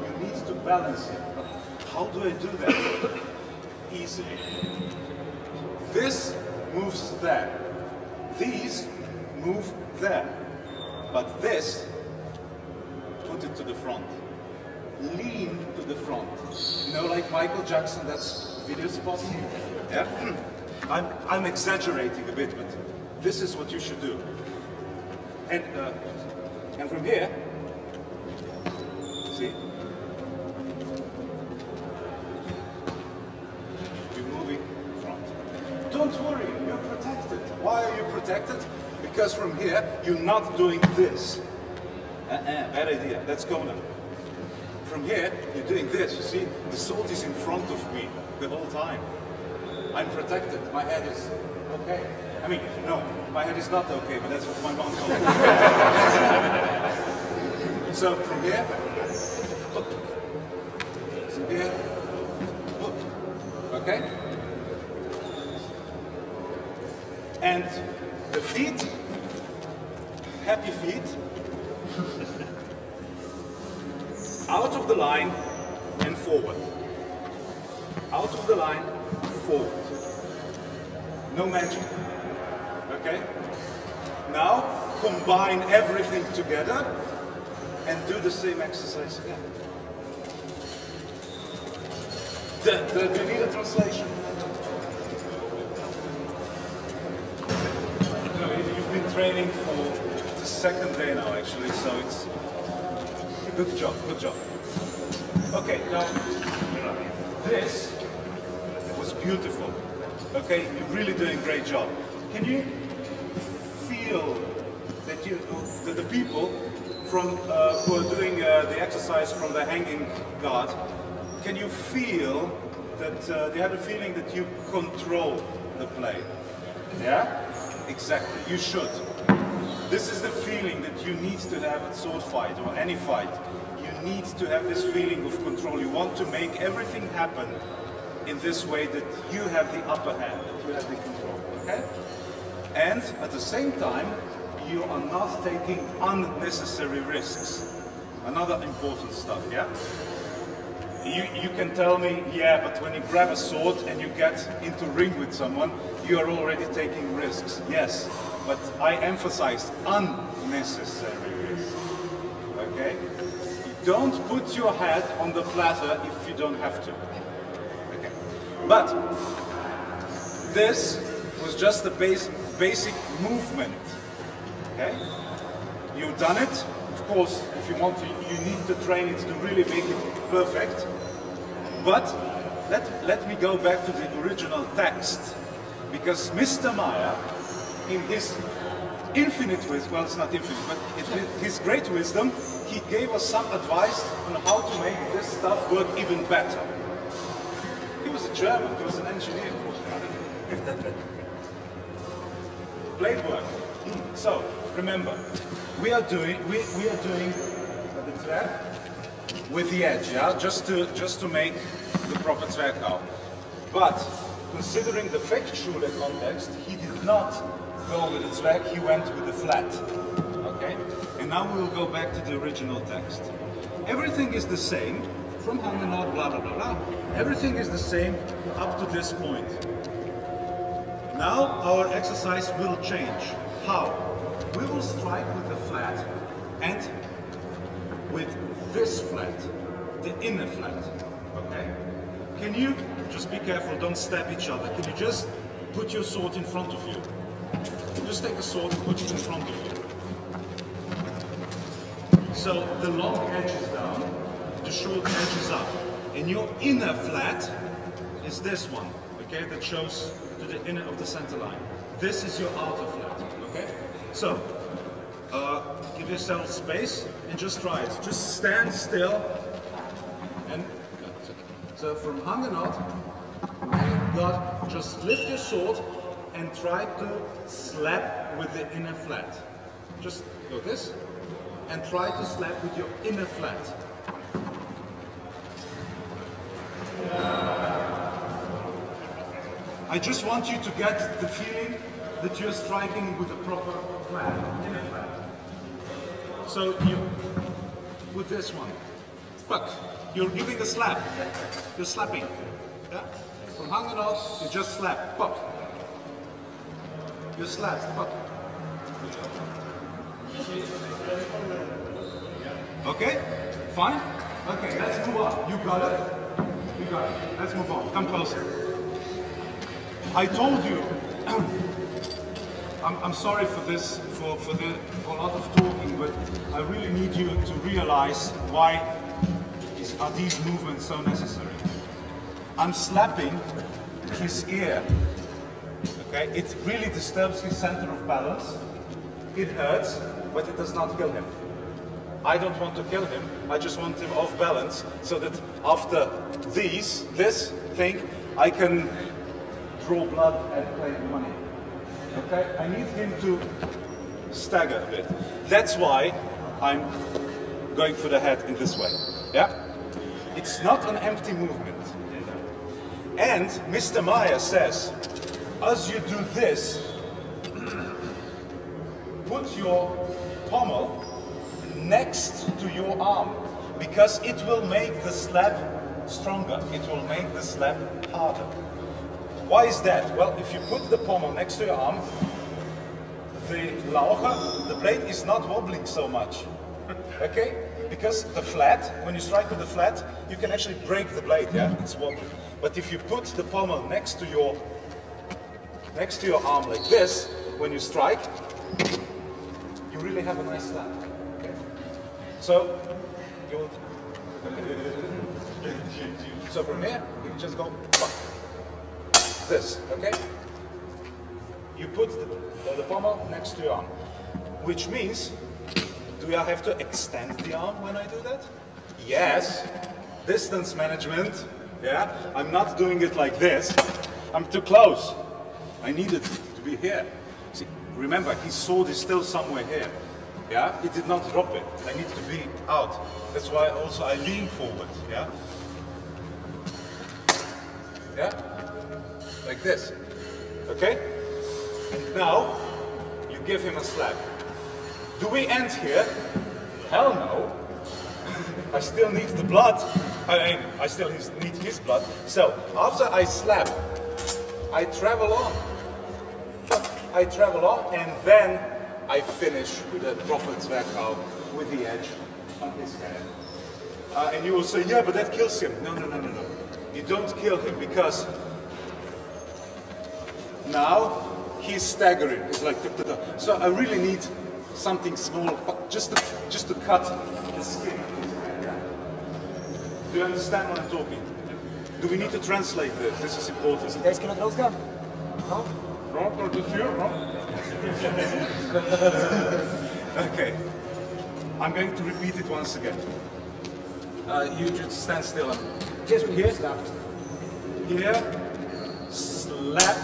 you need to balance it. How do I do that? Easily. This moves there. These move there. But this, put it to the front. Lean to the front. You know, like Michael Jackson, that's video spot. Yeah? I'm exaggerating a bit, but this is what you should do. And from here, see? You're moving front. Don't worry, you're protected. Why are you protected? Because from here, you're not doing this. Bad idea. Let's go now. From here, you're doing this. You see, the sword is in front of me the whole time. I'm protected. My head is okay. I mean, no, my head is not okay, but that's what my mom told me. So from here, look. From here, look. Okay? And the feet, happy feet, out of the line and forward. Out of the line, forward. No magic. Okay? Now, combine everything together and do the same exercise again. Do you need a translation? No, you've been training for the second day now, actually, so it's... Good job, good job. Okay, now, this was beautiful. Okay, you're really doing a great job. Can you feel that the people from who are doing the exercise from the hanging guard, can you feel that they have a feeling that you control the play? Yeah? Exactly, you should. This is the feeling that you need to have at sword fight or any fight. You need to have this feeling of control. You want to make everything happen in this way that you have the upper hand, that you have the control, okay? And at the same time, you are not taking unnecessary risks. Another important stuff, yeah? You can tell me, yeah, but when you grab a sword and you get into ring with someone, you are already taking risks. Yes, but I emphasized unnecessary risks, okay? Don't put your head on the platter if you don't have to. Okay. But this was just the basic movement. Okay? You've done it. Of course, if you want to, you need to train it to really make it perfect. But let me go back to the original text, because Mr. Meyer, in his infinite wisdom, well, it's not infinite, but his great wisdom, he gave us some advice on how to make this stuff work even better. He was a German, he was an engineer. Blade work. So, remember, we are doing the thread with the edge, yeah, just to make the proper thread now. But considering the Fechtschule context, he did not go with the thread, he went with the flat. Okay? And now we will go back to the original text. Everything is the same, from Hangenau, blah blah blah blah. Everything is the same up to this point. Now our exercise will change. How? We will strike with the flat and with this flat, the inner flat. Okay? Can you, just be careful, don't stab each other. Can you just put your sword in front of you? Just take a sword and put it in front of you. So the long edge is down, the short edge is up. And your inner flat is this one, okay, that shows to the inner of the center line. This is your outer flat, okay? So, give yourself space and just try it. Just stand still and so from hand and out, God, just lift your sword and try to slap with the inner flat. Just go this and try to slap with your inner flat. I just want you to get the feeling that you're striking with a proper flat, inner flat. So you, with this one, but you're giving a slap. You're slapping. Yeah? From hand and out, you just slap. Pop. You slap. Pop. Okay? Fine? Okay, let's move on. You got it. You got it. Let's move on. Come closer. I told you, I'm sorry for this, for a lot of talking, but I really need you to realize why are these movements so necessary. I'm slapping his ear, okay? It really disturbs his center of balance. It hurts, but it does not kill him. I don't want to kill him, I just want him off balance, so that after this thing, I can draw blood and play money. Okay? I need him to stagger a bit. That's why I'm going for the head in this way. Yeah? It's not an empty movement. And Mr. Meyer says, as you do this, put your pommel next to your arm, because it will make the slap stronger. It will make the slap harder. Why is that? Well, if you put the pommel next to your arm, the larga, the blade is not wobbling so much. Okay? Because the flat, when you strike with the flat, you can actually break the blade, yeah? It's wobbling. But if you put the pommel next to your arm like this, when you strike, you really have a nice slap. Okay? So, so from here, you can just go this, okay? You put the pommel next to your arm, which means, do I have to extend the arm when I do that? Yes. Distance management, yeah? I'm not doing it like this. I'm too close. I need it to be here. See, remember, his sword is still somewhere here. Yeah? He did not drop it. I need to be out. That's why also I lean forward, yeah? Yeah? Like this. Okay? And now, you give him a slap. Do we end here? Hell no. I still need the blood. I still need his blood. So, after I slap, I travel on. I travel on, and then I finish with a proper zwerghouw with the edge on his head. And you will say, yeah, but that kills him. No, no, no, no, no. You don't kill him, because now he's staggering. It's like, so I really need something small, just to cut the skin. Do you understand what I'm talking? Do we need to translate this? This is important. ¿Necesitáis que lo traduzca? ¿No? No, no, just here, no? Okay. I'm going to repeat it once again. You just stand still. Just here. Slap. Here. Slap.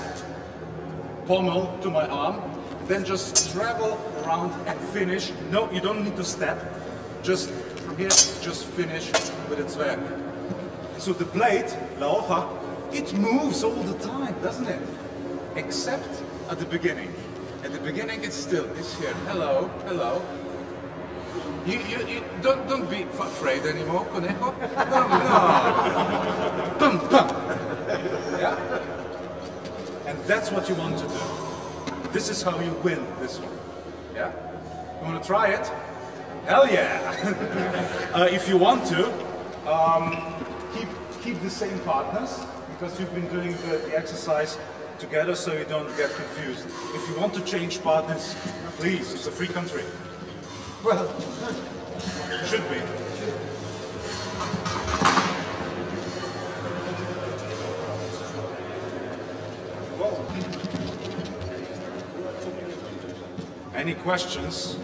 Pommel to my arm. Then just travel around and finish. No, you don't need to step. Just from here, just finish with a zwerg. So the blade, larga, it moves all the time, doesn't it? Except at the beginning. At the beginning, it's still. It's here. Hello, hello. You don't be afraid anymore, conejo. No, no. Bum, bum. Yeah. And that's what you want to do. This is how you win this one. Yeah? You want to try it? Hell yeah! If you want to, keep the same partners, because you've been doing the exercise together, so you don't get confused. If you want to change partners, please, it's a free country. Well, should be. Any questions?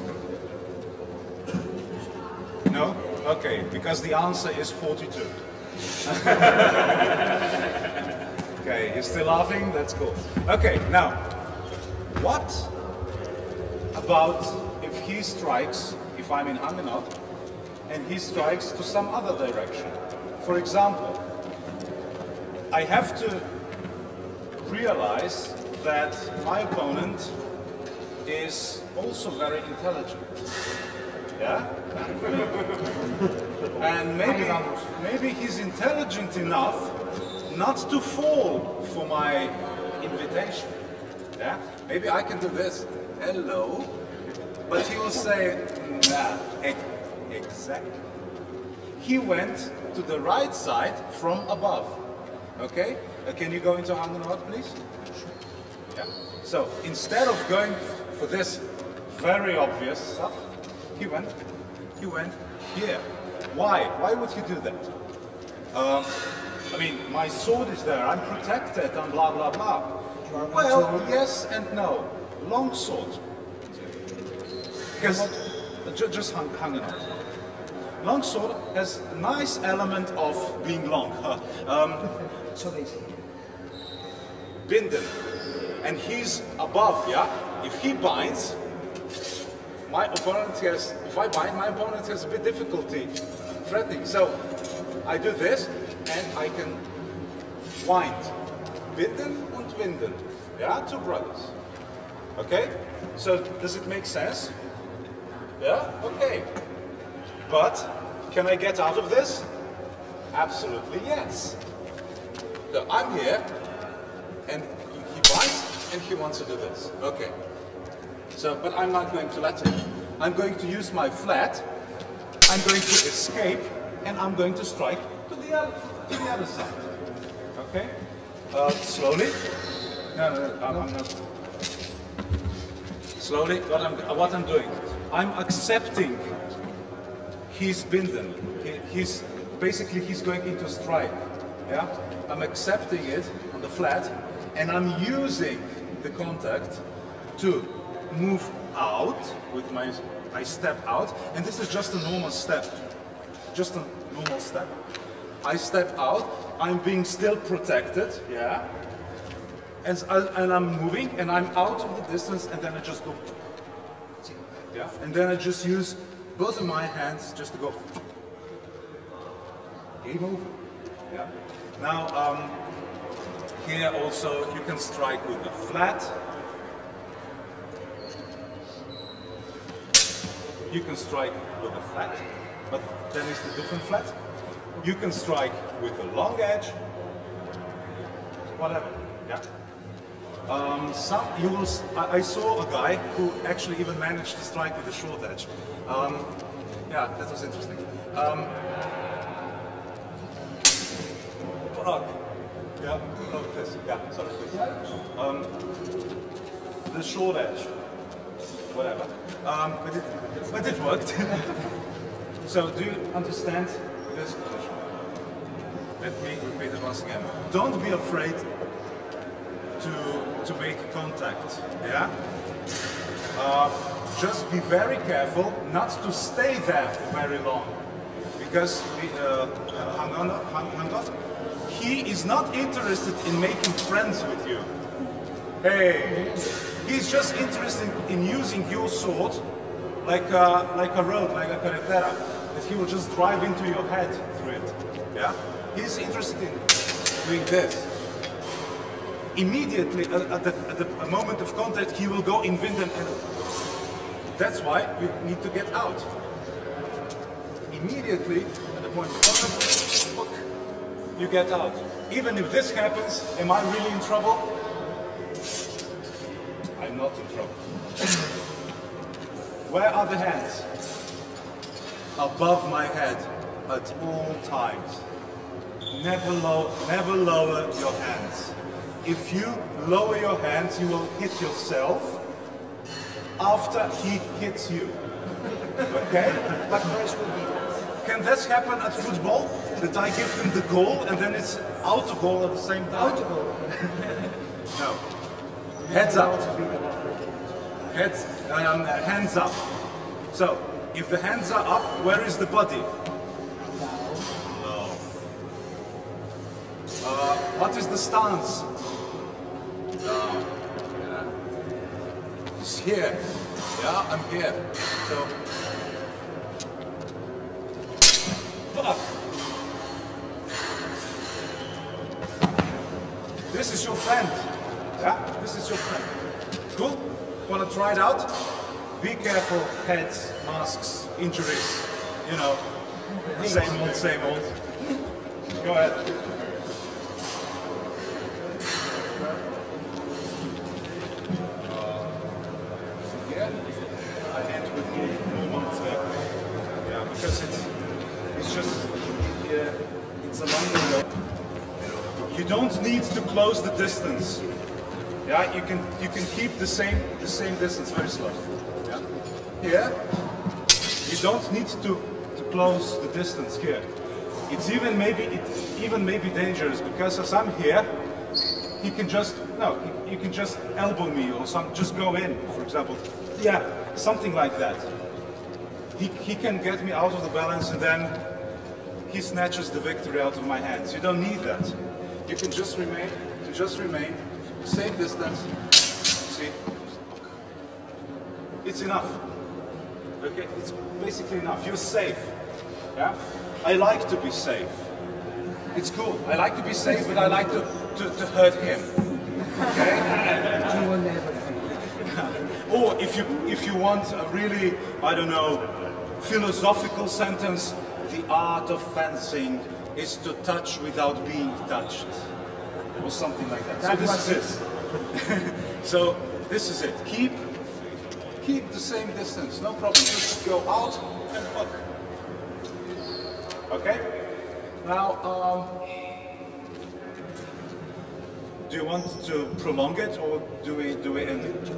No? Okay, because the answer is 42. Okay, you're still laughing? That's cool. Okay, now, what about if he strikes, if I'm in Hangenot, and he strikes to some other direction? For example, I have to realize that my opponent is also very intelligent. Yeah? And maybe he's intelligent enough not to fall for my invitation. Yeah? Maybe I can do this. Hello. But he will say, nah, exactly. He went to the right side from above. Okay? Can you go into Hangenot, please? Yeah. So instead of going for this very obvious stuff, he went here. Why? Why would he do that? I mean, my sword is there, I'm protected, and blah blah blah. Well, yes and no. Long sword. Because just hang on. Long sword has a nice element of being long. So they say. Binden. And he's above, yeah? If he binds, my opponent has, if I bind, my opponent has a bit difficulty threatening. So I do this and I can wind. Binden und winden. Yeah, two brothers. Okay? So does it make sense? Yeah? Okay. But can I get out of this? Absolutely yes. So I'm here and he binds and he wants to do this. Okay. So, but I'm not going to let him. I'm going to use my flat. I'm going to escape and I'm going to strike to the other side. Okay? Slowly. No, I'm not. Slowly, what I'm doing, I'm accepting his binden. He's going into strike. Yeah, I'm accepting it on the flat, and I'm using the contact to move out with my. I step out, and this is just a normal step. Just a normal step. I step out. I'm being still protected. Yeah. And I'm moving, and I'm out of the distance, and then I just go. Yeah, and then I just use both of my hands just to go. Game over. Yeah. Now, here also you can strike with the flat. You can strike with the flat, but then it's the different flat. You can strike with the long edge. Whatever. Yeah. I saw a guy who actually even managed to strike with a short edge. Yeah, that was interesting. Yeah, this. Yeah, sorry, please. The short edge, whatever. But it worked. So, do you understand this position? Let me repeat it once again. Don't be afraid to make contact, yeah? Just be very careful not to stay there for very long, because he is not interested in making friends with you. Hey, he's just interested in using your sword like a road, like a carretera, that he will just drive into your head through it, yeah? He's interested in doing this. Immediately, at the moment of contact, he will go in wind, and that's why you need to get out. Immediately, at the point of contact, you get out. Even if this happens, am I really in trouble? I'm not in trouble. Where are the hands? Above my head, at all times. Never lower your hands. If you lower your hands, you will hit yourself after he hits you. Okay? What price will be that? Can this happen at football? That I give him the goal and then it's out of goal at the same time? Out of goal. No. Heads up. hands up. So, if the hands are up, where is the body? No. What is the stance? Down. Yeah. It's here. Yeah, I'm here. So, up. This is your friend. Yeah, this is your friend. Cool? Want to try it out? Be careful, heads, masks, injuries. You know, same old, same old. Go ahead. Here, I end with movement. Yeah, because it's just, it's a longer rope. You don't need to close the distance. Yeah, you can keep the same distance very slow. Yeah. Here, you don't need to close the distance here. It's even maybe dangerous because as I'm here, he can just you can just elbow me or just go in, for example. Yeah, something like that. He can get me out of the balance and then he snatches the victory out of my hands. You don't need that. You can just remain, same distance. See, it's enough. Okay, it's basically enough. You're safe. Yeah, I like to be safe. It's cool. I like to be safe, but I like to hurt him. Okay. You will never fail. Or if you want a really, I don't know, philosophical sentence, the art of fencing is to touch without being touched, or something like that. So this is it. So this is it. Keep the same distance, no problem. Just go out and hook. Okay. Now, do you want to prolong it, or do we end it?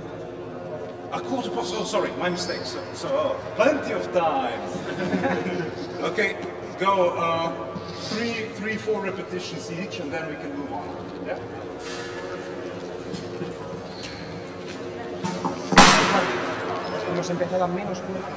A quarter past. Oh, sorry, my mistake. So plenty of time. Okay, go 4 repetitions each, and then we can move on. Yeah. Hemos empezado a menos cuerda.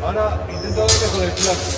Ahora intento darle con el clase.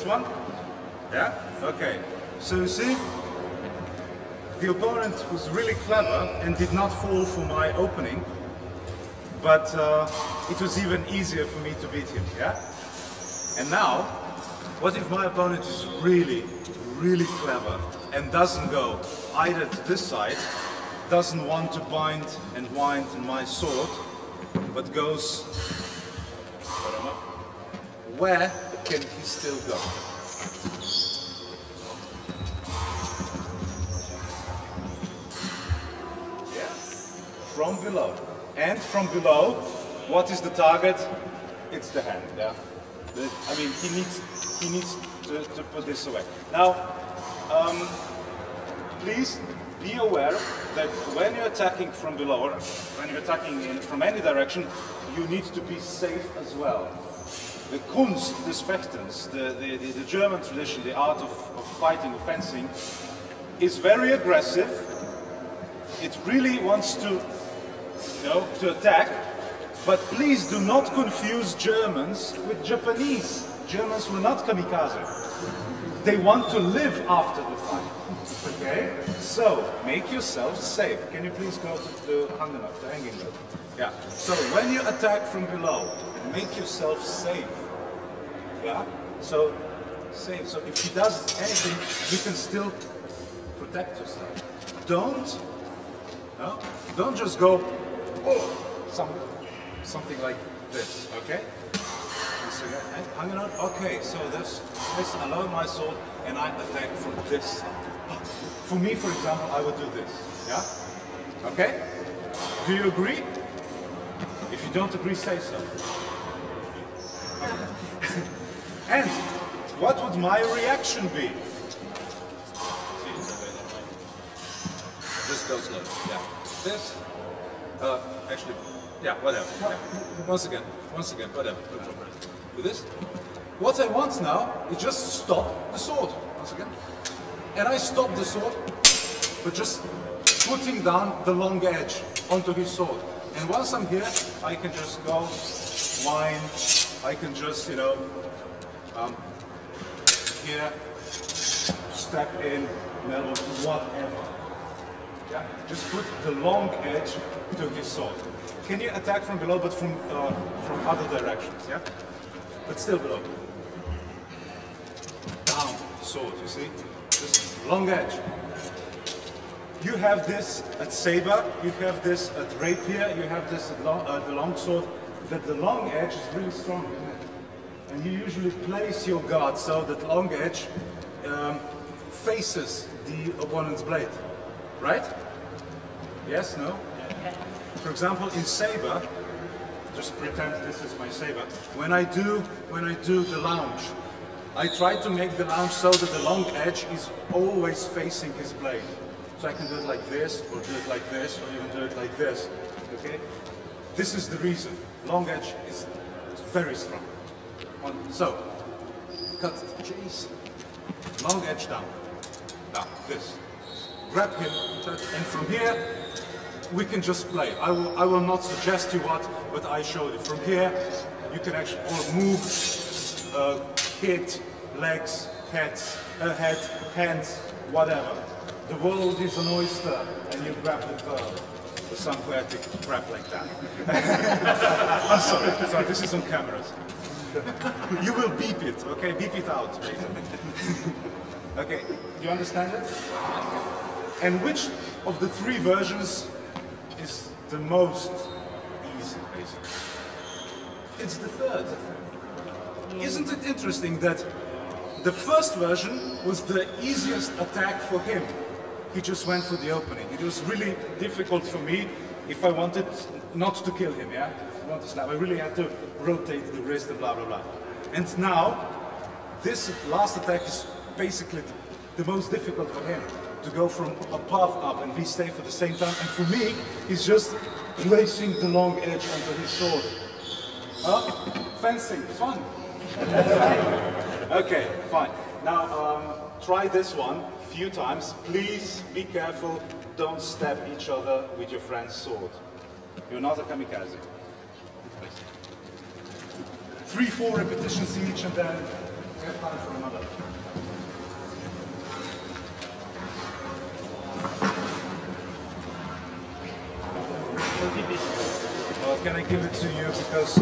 this one? Yeah? Okay. So you see, the opponent was really clever and did not fall for my opening, but it was even easier for me to beat him, yeah? And now, what if my opponent is really, really clever and doesn't go either to this side, doesn't want to bind and wind my sword, but goes, I don't know, where can he still go? Yeah, from below. And from below, what is the target? It's the hand, yeah? I mean, he needs to put this away. Now, please be aware that when you're attacking from below, or when you're attacking from any direction, you need to be safe as well. The Kunst des Fechtens, the German tradition, the art of fighting, of fencing, is very aggressive. It really wants to, you know, to attack. But please do not confuse Germans with Japanese. Germans were not kamikaze. They want to live after the fight. Okay? So, make yourself safe. Can you please go to the hanging note? Yeah. So, when you attack from below, make yourself safe. Yeah? So, safe. So, if he does anything, you can still protect yourself. Don't just go, oh, something like this, okay? So hanging out, okay, so this, I lower my sword and I attack from this side. For me, for example, I would do this, yeah? Okay? Do you agree? If you don't agree, say so. And what would my reaction be? This goes low, yeah. This, actually, yeah, whatever. Yeah. Once again, whatever. With this, what I want now is just stop the sword. Once again, and I stop the sword, but just putting down the long edge onto his sword. And once I'm here, I can just go wind. I can just, you know, here, step in, mellow, whatever. Yeah, just put the long edge to his sword. Can you attack from below, but from other directions, yeah? But still below. Down, sword, you see? Just long edge. You have this at saber, you have this at rapier, you have this at the long sword. That the long edge is really strong, isn't it? And you usually place your guard so that long edge faces the opponent's blade, right? Yes, no? For example, in saber, just pretend this is my saber. When I do the lounge, I try to make the lounge so that the long edge is always facing his blade. So I can do it like this, or do it like this, or even do it like this. Okay? This is the reason. Long edge is very strong. So, cut the chase. Long edge down. Now, this. Grab him, and from here, we can just play. I will not suggest you what, but I showed it. From here, you can actually move, hit, legs, head, hands, whatever. The world is an oyster, and you grab the pearl. Or some poetic crap like that. I'm sorry, this is on cameras. You will beep it, okay? Beep it out, basically. Okay, do you understand it? And which of the three versions is the most easy, basically? It's the third. Isn't it interesting that the first version was the easiest attack for him? He just went for the opening. It was really difficult for me if I wanted not to kill him, yeah? If I want to slap, I really had to rotate the wrist and blah, blah, blah. And now, this last attack is basically the most difficult for him. To go from above up and be safe at the same time. And for me, he's just placing the long edge onto his sword. Fencing, fun. Okay, fine. Now, try this one a few times. Please be careful. Don't stab each other with your friend's sword. You're not a kamikaze. 3-4 repetitions each, and then We have time for another. Can I give it to you because,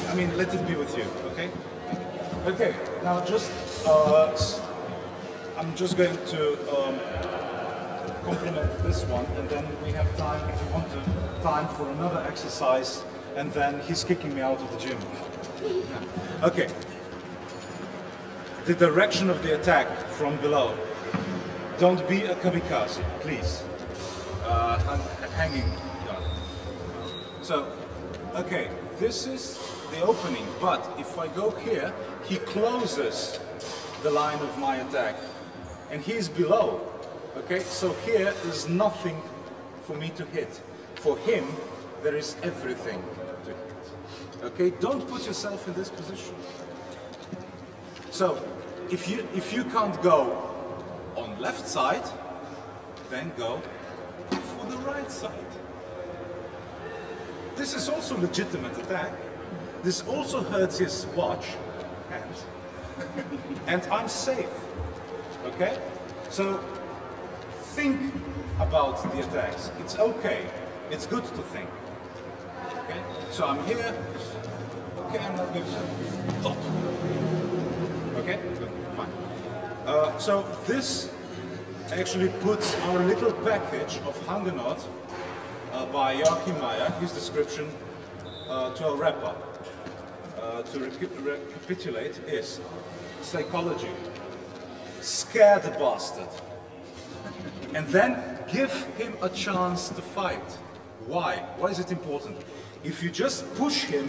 I mean, let it be with you, okay? Okay, now just, I'm just going to complement this one, and then we have time, if you want to, time for another exercise, and then he's kicking me out of the gym. Okay. The direction of the attack from below. Don't be a kamikaze, please. Hanging. So, okay, this is the opening, but if I go here, he closes the line of my attack, and he's below. Okay, so here is nothing for me to hit. For him, there is everything to hit. Okay, don't put yourself in this position. So, if you can't go on left side, then go for the right side. This is also legitimate attack. This also hurts his watch, and I'm safe. Okay? So think about the attacks. It's okay. It's good to think. Okay? So I'm here. Okay, I'm not going to stop. Okay? Good. Fine. So this actually puts our little package of Hungenot by Joachim Meyer, his description, to a wrap-up. To recapitulate is psychology. Scare the bastard. And then give him a chance to fight. Why? Why is it important? If you just push him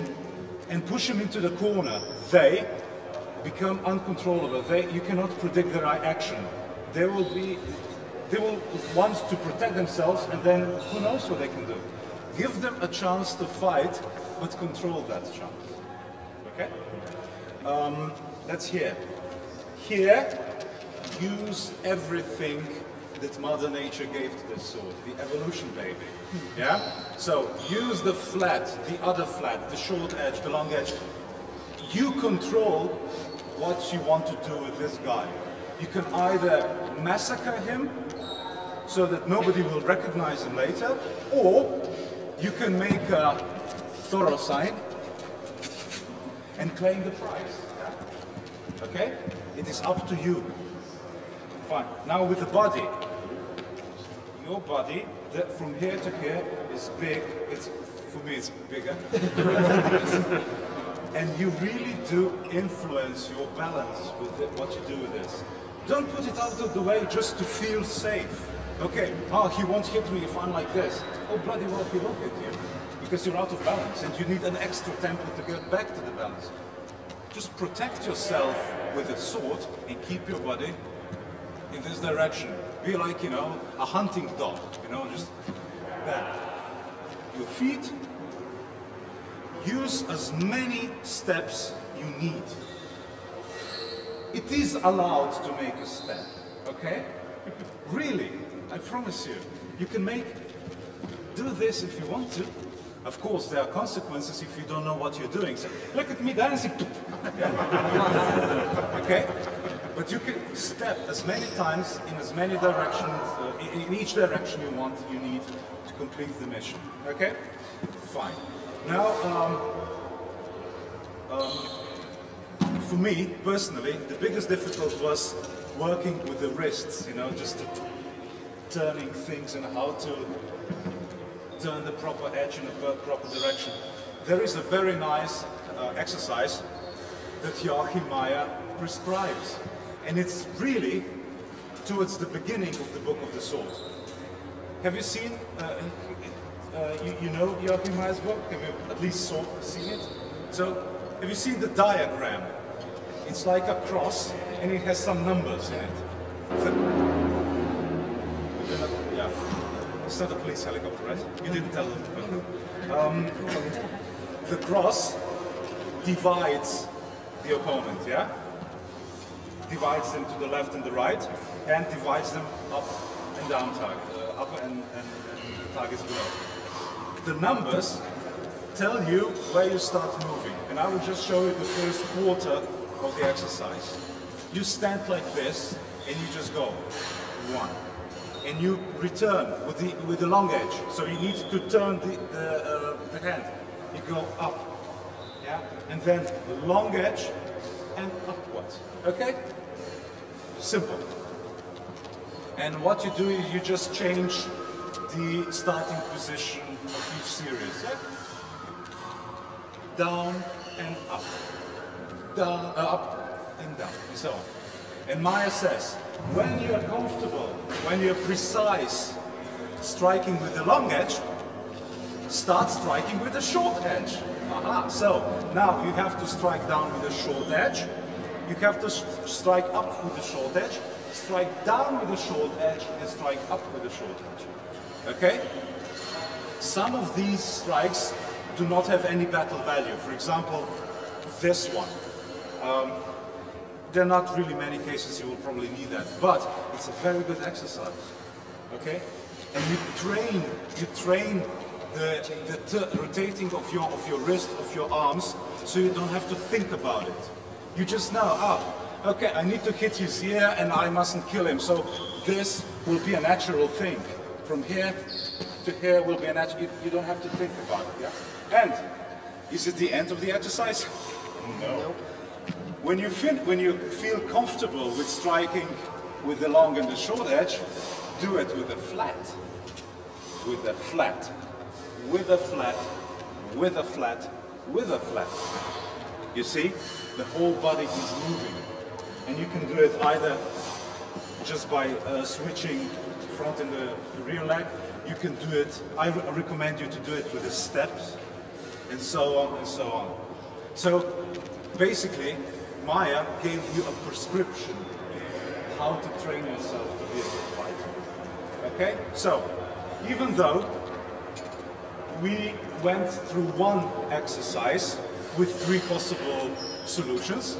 and push him into the corner, they become uncontrollable. You cannot predict their action. They will want to protect themselves, and then who knows what they can do. Give them a chance to fight, but control that chance. Okay? That's here. Here, use everything that Mother Nature gave to this sword, the evolution baby. Yeah? So use the flat, the other flat, the short edge, the long edge. You control what you want to do with this guy. You can either massacre him so that nobody will recognize him later, or you can make a thorough sign and claim the prize. Okay? It is up to you. Fine. Now with the body. Your body, from here to here, is big. For me, it's bigger. And you really do influence your balance with what you do with this. Don't put it out of the way just to feel safe. Okay, he won't hit me if I'm like this. Oh, bloody well, he will hit you. Because you're out of balance and you need an extra tempo to get back to the balance. Just protect yourself with a sword and keep your body in this direction. Be like, you know, a hunting dog, you know, just that. Your feet, use as many steps you need. It is allowed to make a step, okay? Really, I promise you. You can do this if you want to. Of course, there are consequences if you don't know what you're doing. So, look at me dancing. Okay? But you can step as many times in as many directions, in each direction you need to complete the mission. Okay? Fine. Now, for me, personally, the biggest difficulty was working with the wrists, you know, just turning things and how to turn the proper edge in a proper direction. There is a very nice exercise that Joachim Meyer prescribes, and it's really towards the beginning of the Book of the Sword. Have you seen, you know Joachim Meyer's book? Have you at least seen it? So, have you seen the diagram? It's like a cross, and it has some numbers in it. Yeah. It's not a police helicopter, right? You didn't tell them. The cross divides the opponent, yeah? Divides them to the left and the right, and divides them up and down target, up and targets below. The numbers tell you where you start moving. And I will just show you the first quarter of the exercise. You stand like this, and you just go. 1. And you return with the long edge. So you need to turn the hand. You go up. Yeah? And then the long edge and upwards. Okay? Simple. And what you do is you just change the starting position of each series. Yeah? Down and up. Down, up and down, and so on. And Meyer says, when you are comfortable, when you're precise striking with the long edge, start striking with the short edge. Aha. So now you have to strike down with the short edge, you have to strike up with the short edge, strike down with the short edge, and strike up with the short edge. Okay? Some of these strikes do not have any battle value. For example, this one. There are not really many cases you will probably need that, but it's a very good exercise. Okay? And you train the rotating of your wrist, of your arms, so you don't have to think about it. You just know, okay, I need to hit his here and I mustn't kill him, so this will be a natural thing. From here to here will be a natural, you don't have to think about it, yeah? And, is it the end of the exercise? No. When you feel comfortable with striking with the long and the short edge, do it with a flat, with a flat, with a flat, with a flat, with a flat. You see, the whole body is moving. And you can do it either just by switching front and the rear leg. You can do it, I recommend you to do it with the steps, and so on and so on. So basically, Meyer gave you a prescription how to train yourself to be a good fighter. Okay? So, even though we went through one exercise with 3 possible solutions,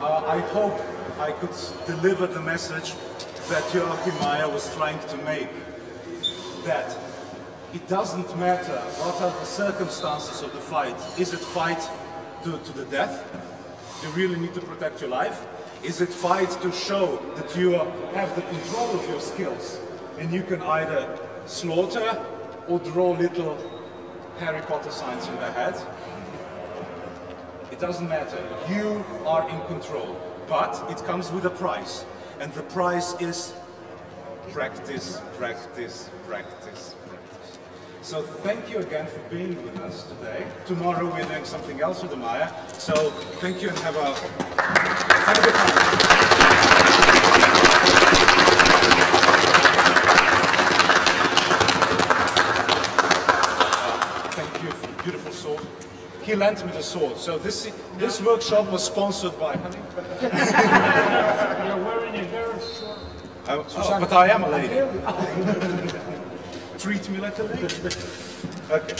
I hope I could deliver the message that Joachim Meyer was trying to make. That it doesn't matter what are the circumstances of the fight. Is it fight to the death? You really need to protect your life? Is it fight to show that you have the control of your skills and you can either slaughter or draw little Harry Potter signs in their head? It doesn't matter. You are in control. But it comes with a price. And the price is practice, practice, practice, practice. So thank you again for being with us today. Tomorrow we're doing something else with the Meyer. So thank you and have a good time. Thank you for the beautiful sword. He lent me the sword. So this workshop was sponsored by Honey. You're wearing a very short... but I am a lady. Treat me like a lady. Okay.